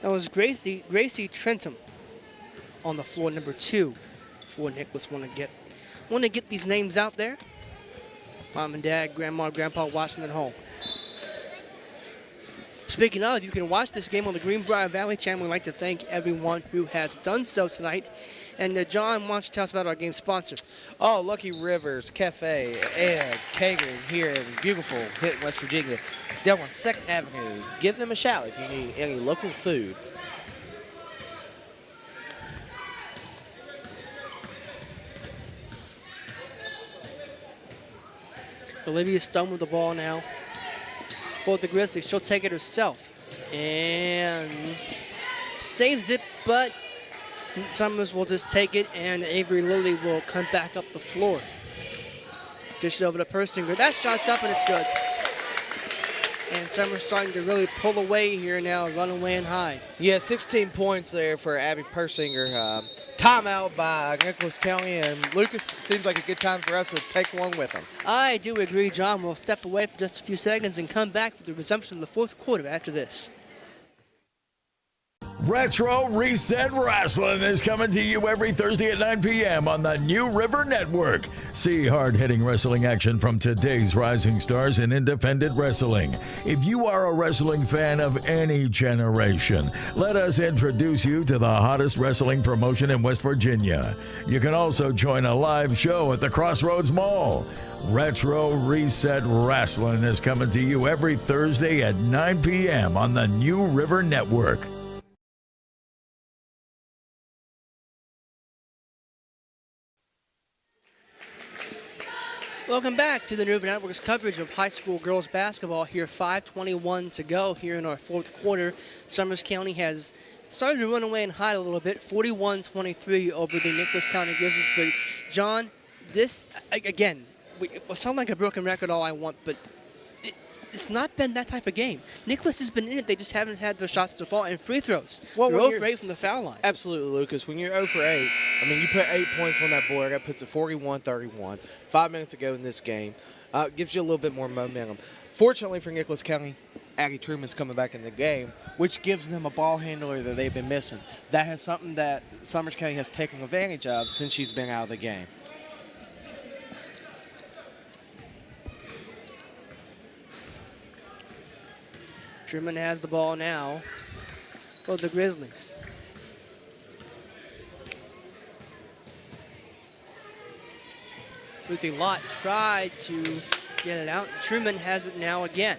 S1: That was Gracie Trentham on the floor, number 2, for Nicholas. Want to get these names out there. Mom and Dad, Grandma, Grandpa watching at home. Speaking of, you can watch this game on the Greenbrier Valley channel. We'd like to thank everyone who has done so tonight. And John, why don't you tell us about our game sponsor?
S3: Oh, Lucky Rivers Cafe and Catering here in beautiful Hinton, West Virginia, down on 2nd Avenue. Give them a shout if you need any local food.
S1: Olivia Stone with the ball now for the Grizzlies. She'll take it herself and saves it, but Summers will just take it, and Avery Lilly will come back up the floor. Dish it over to Persinger. That shot's up, and it's good. And Summers starting to really pull away here now, run away and hide.
S3: Yeah, 16 points there for Abby Persinger. Timeout by Nicholas County, and Lucas, seems like a good time for us to take one with them.
S1: I do agree, John. We'll step away for just a few seconds and come back for the resumption of the 4th quarter after this.
S4: Retro Reset Wrestling is coming to you every Thursday at 9 p.m. on the New River Network. See hard-hitting wrestling action from today's rising stars in independent wrestling. If you are a wrestling fan of any generation, let us introduce you to the hottest wrestling promotion in West Virginia. You can also join a live show at the Crossroads Mall. Retro Reset Wrestling is coming to you every Thursday at 9 p.m. on the New River Network.
S1: Welcome back to the New River Network's coverage of high school girls basketball here. 5:21 to go here in our 4th quarter. Summers County has started to run away and hide a little bit. 41-23 over the Nicholas County Grizzlies. But, John, this, again, it will sound like a broken record all I want, but it's not been that type of game. Nicholas has been in it. They just haven't had their shots to fall and free throws.
S3: Well,
S1: they're 0 for 8 from the foul line.
S3: Absolutely, Lucas. When you're 0 for 8, I mean, you put 8 points on that board. That puts it 41-31. 5 minutes ago in this game. Gives you a little bit more momentum. Fortunately for Nicholas County, Aggie Truman's coming back in the game, which gives them a ball handler that they've been missing. That has something that Summers County has taken advantage of since she's been out of the game.
S1: Truman has the ball now for the Grizzlies. Ruthie Lott tried to Get it out. Truman has it now again.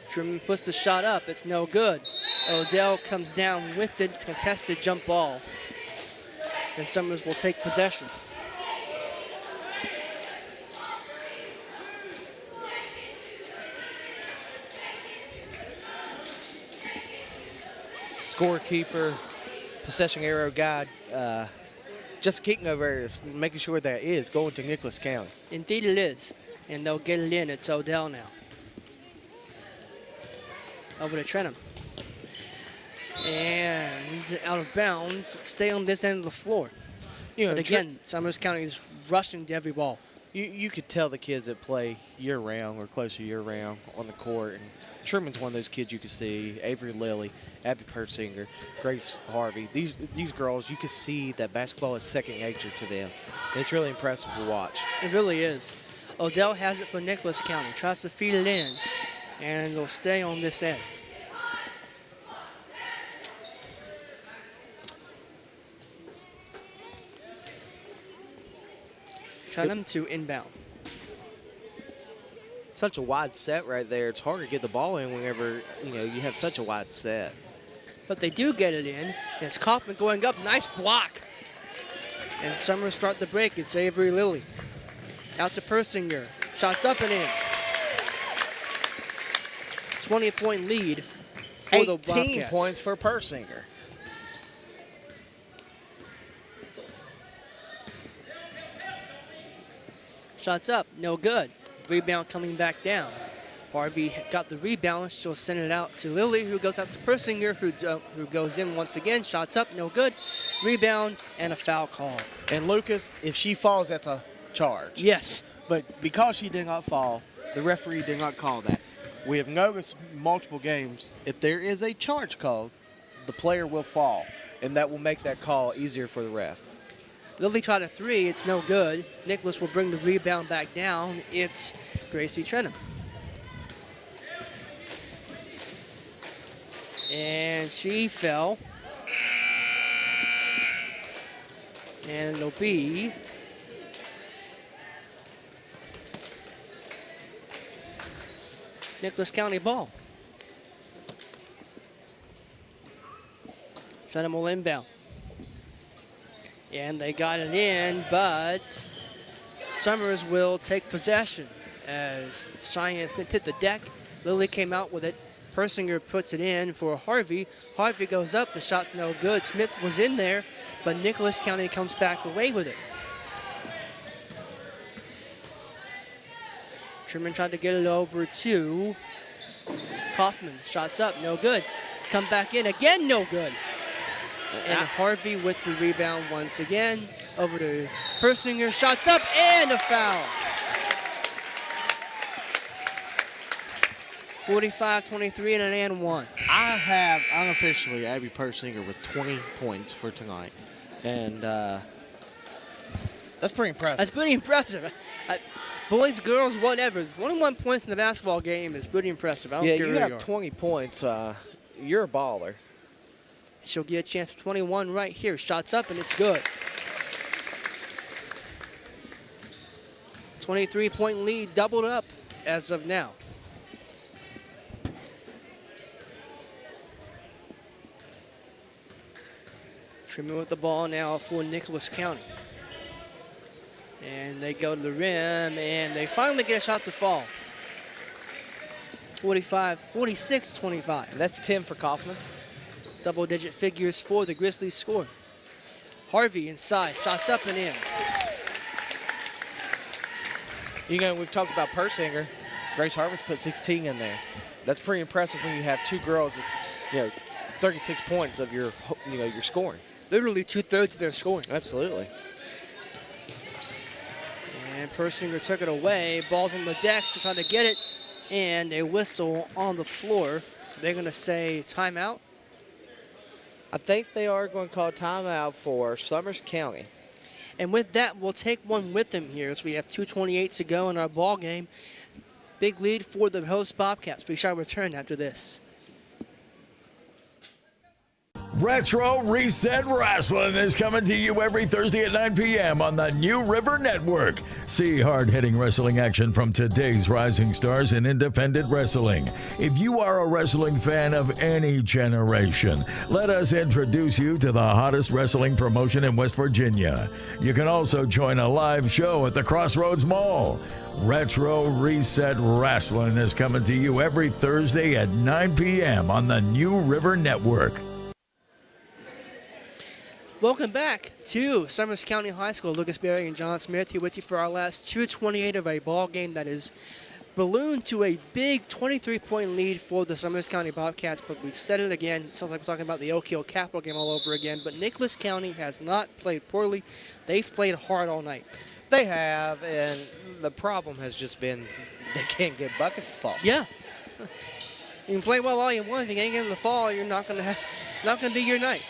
S1: Truman puts the shot up. It's no good. Odell comes down with it. It's a contested jump ball. And Summers will take possession.
S3: Scorekeeper, possession arrow guide, just kicking over there is making sure that is going to Nicholas County.
S1: Indeed it is. And they'll get it in. It's Odell now. Over to Trenum. And out of bounds. Stay on this end of the floor.
S3: You know,
S1: But again, Summers County is rushing to every ball.
S3: you could tell the kids that play year-round or close to year-round on the court. And Truman's one of those kids you can see. Avery Lilly, Abby Persinger, Grace Harvey. These girls, you can see that basketball is second nature to them. It's really impressive to watch.
S1: It really is. Odell has it for Nicholas County. Tries to feed it in. And it'll stay on this end. Trenum to inbound.
S3: Such a wide set right there. It's hard to get the ball in whenever you have such a wide set.
S1: But they do get it in. And it's Kaufman going up. Nice block. And Summers start the break. It's Avery Lilly. Out to Persinger. Shots up and in. 20-point lead for the
S3: 18
S1: Bobcats.
S3: points for Persinger.
S1: Shots up, no good. Rebound coming back down. Harvey got the rebound. She'll send it out to Lilly, who goes out to Persinger, who goes in once again. Shots up, no good. Rebound and a foul call.
S3: And Lucas, if she falls, that's a charge.
S1: Yes.
S3: But because she did not fall, the referee did not call that. We have noticed multiple games, if there is a charge called, the player will fall, and that will make that call easier for the ref.
S1: Lilly tried a three. It's no good. Nicholas will bring the rebound back down. It's Gracie Trenum. And she fell. And it'll be Nicholas County ball. Trenum will inbound. And they got it in, but Summers will take possession as Cheyenne Smith hit the deck. Lilly came out with it. Persinger puts it in for Harvey. Harvey goes up. The shot's no good. Smith was in there, but Nicholas County comes back away with it. Truman tried to get it over to Kaufman. Shots up, no good. Come back in again, no good. And Harvey with the rebound once again. Over to Persinger. Shots up and a foul. 45-23 and an and one.
S3: I have unofficially Abby Persinger with 20 points for tonight. And that's pretty impressive.
S1: That's pretty impressive. Boys, girls, whatever. 21 points in the basketball game is pretty impressive. I don't care who
S3: you have
S1: you are.
S3: 20 points. You're a baller.
S1: She'll get a chance for 21 right here. Shots up, and it's good. 23-point lead, doubled up as of now. Truman with the ball now for Nicholas County. And they go to the rim, and they finally get a shot to fall. 46-25.
S3: And that's 10 for Kaufman.
S1: Double-digit figures for the Grizzlies score. Harvey inside, shots up and in.
S3: We've talked about Persinger. Grace Harvey's put 16 in there. That's pretty impressive when you have two girls. It's 36 points of your scoring.
S1: Literally 2/3 of their scoring.
S3: Absolutely.
S1: And Persinger took it away. Ball's on the decks to try to get it, and a whistle on the floor. They're going to say timeout.
S3: I think they are going to call timeout for Summers County.
S1: And with that, we'll take one with them here as we have 2:28 to go in our ball game. Big lead for the host Bobcats. We shall return after this.
S4: Retro Reset Wrestling is coming to you every Thursday at 9 p.m. on the New River Network. See hard-hitting wrestling action from today's rising stars in independent wrestling. If you are a wrestling fan of any generation, let us introduce you to the hottest wrestling promotion in West Virginia. You can also join a live show at the Crossroads Mall. Retro Reset Wrestling is coming to you every Thursday at 9 p.m. on the New River Network.
S1: Welcome back to Summers County High School. Lucas Berry and John Smith here with you for our last 2:28 of a ball game that is ballooned to a big 23-point lead for the Summers County Bobcats. But we've said it again. It sounds like we're talking about the Oak Hill Capital game all over again. But Nicholas County has not played poorly. They've played hard all night.
S3: They have, and the problem has just been they can't get buckets to fall.
S1: Yeah. You can play well all you want. If you ain't getting the fall, you're not gonna do your night.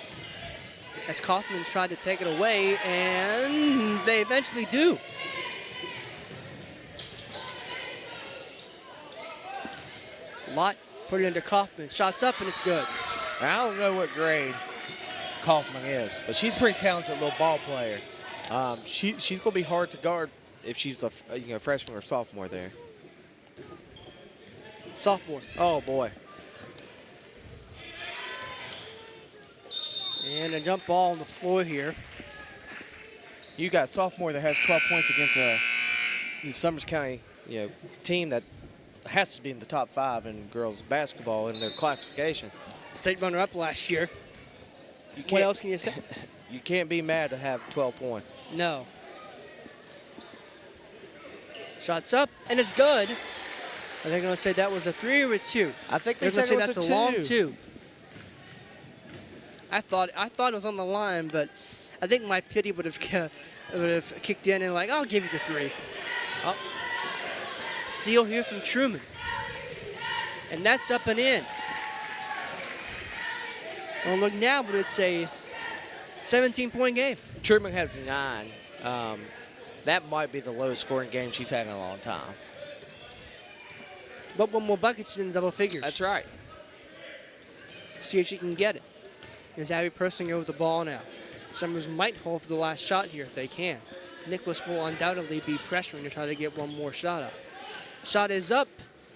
S1: As Kaufman tried to take it away, and they eventually do. Lott put it into Kaufman. Shots up, and it's good.
S3: I don't know what grade Kaufman is, but she's a pretty talented little ball player. She's going to be hard to guard if she's a freshman or sophomore there.
S1: Sophomore.
S3: Oh, boy.
S1: And a jump ball on the floor here.
S3: You got sophomore that has 12 points against a Summers County team that has to be in the top 5 in girls basketball in their classification.
S1: State runner-up last year. What else can you say?
S3: You can't be mad to have 12 points.
S1: No. Shots up, and it's good. Are they going to say that was a 3 or a 2?
S3: I think
S1: They're
S3: they
S1: going to say
S3: said it
S1: that's
S3: was
S1: a
S3: a 2.
S1: long 2. I thought it was on the line, but I think my pity would have kicked in and like, I'll give you the 3.
S3: Oh.
S1: Steal here from Truman. And that's up and in. Well, look now, but it's a 17-point game.
S3: Truman has 9. That might be the lowest scoring game she's had in a long time.
S1: But one more bucket, she's in double figures.
S3: That's right.
S1: See if she can get it. Here's Abby Persinger with the ball now. Summers might hold for the last shot here if they can. Nicholas will undoubtedly be pressuring to try to get one more shot up. Shot is up.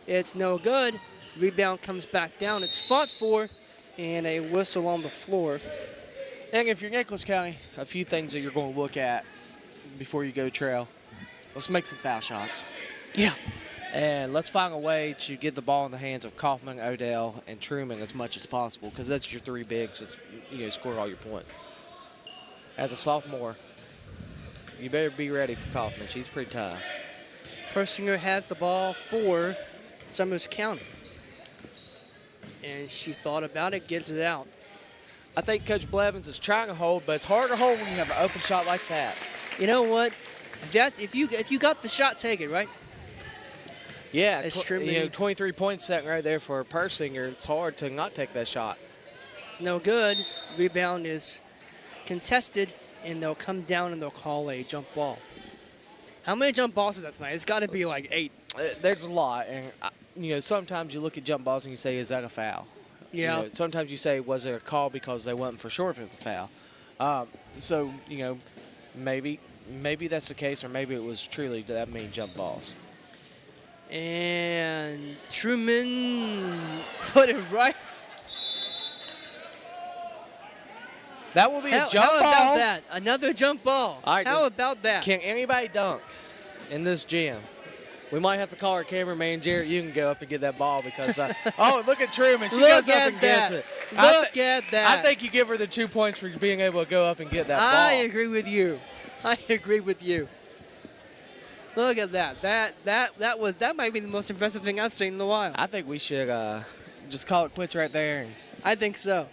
S1: It's no good. Rebound comes back down. It's fought for, and a whistle on the floor.
S3: And if you're Nicholas County, a few things that you're going to look at before you go trail. Let's make some foul shots.
S1: Yeah.
S3: And let's find a way to get the ball in the hands of Kaufman, Odell, and Truman as much as possible, because that's your 3 bigs that score all your points. As a sophomore, you better be ready for Kaufman. She's pretty tough.
S1: Persinger has the ball for Summers County. And she thought about it, gets it out.
S3: I think Coach Blevins is trying to hold, but it's hard to hold when you have an open shot like that.
S1: You know what? If you got the shot, take it, right?
S3: Yeah,
S1: It's Truman.
S3: 23 points setting right there for Persinger. It's hard to not take that shot.
S1: It's no good. Rebound is contested, and they'll come down and they'll call a jump ball. How many jump balls is that tonight? It's got to be like 8.
S3: There's a lot, and sometimes you look at jump balls and you say, "Is that a foul?"
S1: Yeah.
S3: Sometimes you say, "Was it a call because they wasn't for sure if it was a foul?" So maybe that's the case, or maybe it was truly that many jump balls.
S1: And Truman put it right.
S3: That will be a jump
S1: How
S3: ball.
S1: about that? Another jump ball.
S3: All right,
S1: How about that?
S3: Can anybody dunk in this gym? We might have to call our cameraman, Jarrett. You can go up and get that ball because, oh, look at Truman. She goes up and gets it.
S1: Look at that.
S3: I think you give her the 2 points for being able to go up and get that ball.
S1: I agree with you. Look at that. That might be the most impressive thing I've seen in a while.
S3: I think we should just call it quits right there. And
S1: I think so.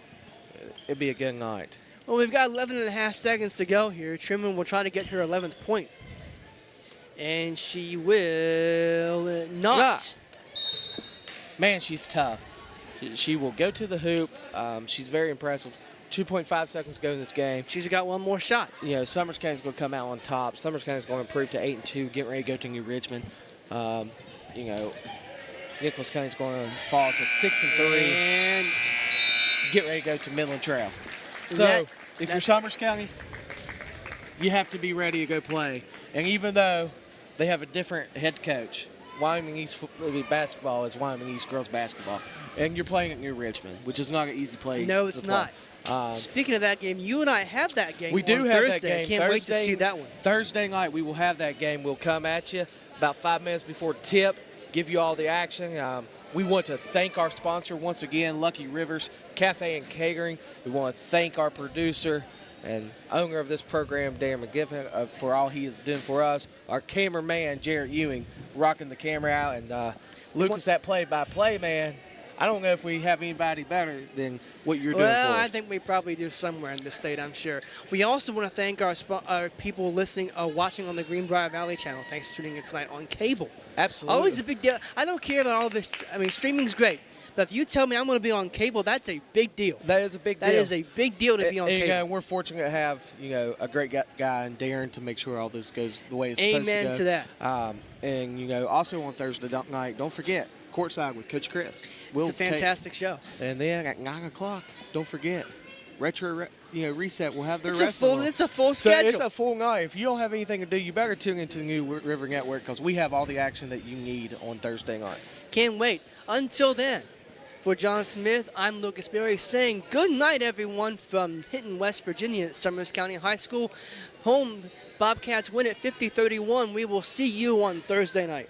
S3: it'd be a good night.
S1: Well, we've got 11 and a half seconds to go here. Truman will try to get her 11th point. And she will not.
S3: Man, she's tough. She will go to the hoop. She's very impressive. 2.5 seconds to go in this game.
S1: She's got one more shot.
S3: Summers County's going to come out on top. Summers County's going to improve to 8-2, getting ready to go to New Richmond. Nicholas County's going to fall to 6-3.
S1: And
S3: get ready to go to Midland Trail. So if you're Summers County, you have to be ready to go play. And even though they have a different head coach, Wyoming East basketball is Wyoming East girls basketball, and you're playing at New Richmond, which is not an easy place.
S1: No, it's not. Speaking of that game, you and I have that game.
S3: We do
S1: on
S3: have
S1: Thursday.
S3: that game.
S1: I can't wait to see that one.
S3: Thursday night, we will have that game. We'll come at you about 5 minutes before tip, give you all the action. We want to thank our sponsor once again, Lucky Rivers Cafe and Catering. We want to thank our producer and owner of this program, Darren McGiffin, for all he is doing for us. Our cameraman, Jarrett Ewing, rocking the camera out. And Lucas, that play-by-play, man. I don't know if we have anybody better than what you're doing for us.
S1: Well, I think we probably do somewhere in the state, I'm sure. We also want to thank our people listening, watching on the Greenbrier Valley channel. Thanks for tuning in tonight on cable.
S3: Absolutely.
S1: Always a big deal. I don't care about all this. I mean, streaming's great. But if you tell me I'm going to be on cable, that's a big deal.
S3: That is a big deal.
S1: That is a big deal to be on cable.
S3: And we're fortunate to have a great guy in Darren to make sure all this goes the way it's supposed to go.
S1: Amen to that.
S3: And also on Thursday night, don't forget, Courtside with Coach Chris.
S1: It's a fantastic show.
S3: And then at 9 o'clock, don't forget, Retro Reset will have their
S1: It's
S3: wrestling.
S1: It's a full schedule.
S3: So it's a full night. If you don't have anything to do, you better tune into the New River Network because we have all the action that you need on Thursday night.
S1: Can't wait. Until then, for John Smith, I'm Lucas Berry saying good night, everyone, from Hinton, West Virginia at Summers County High School. Home Bobcats win at 50-31. We will see you on Thursday night.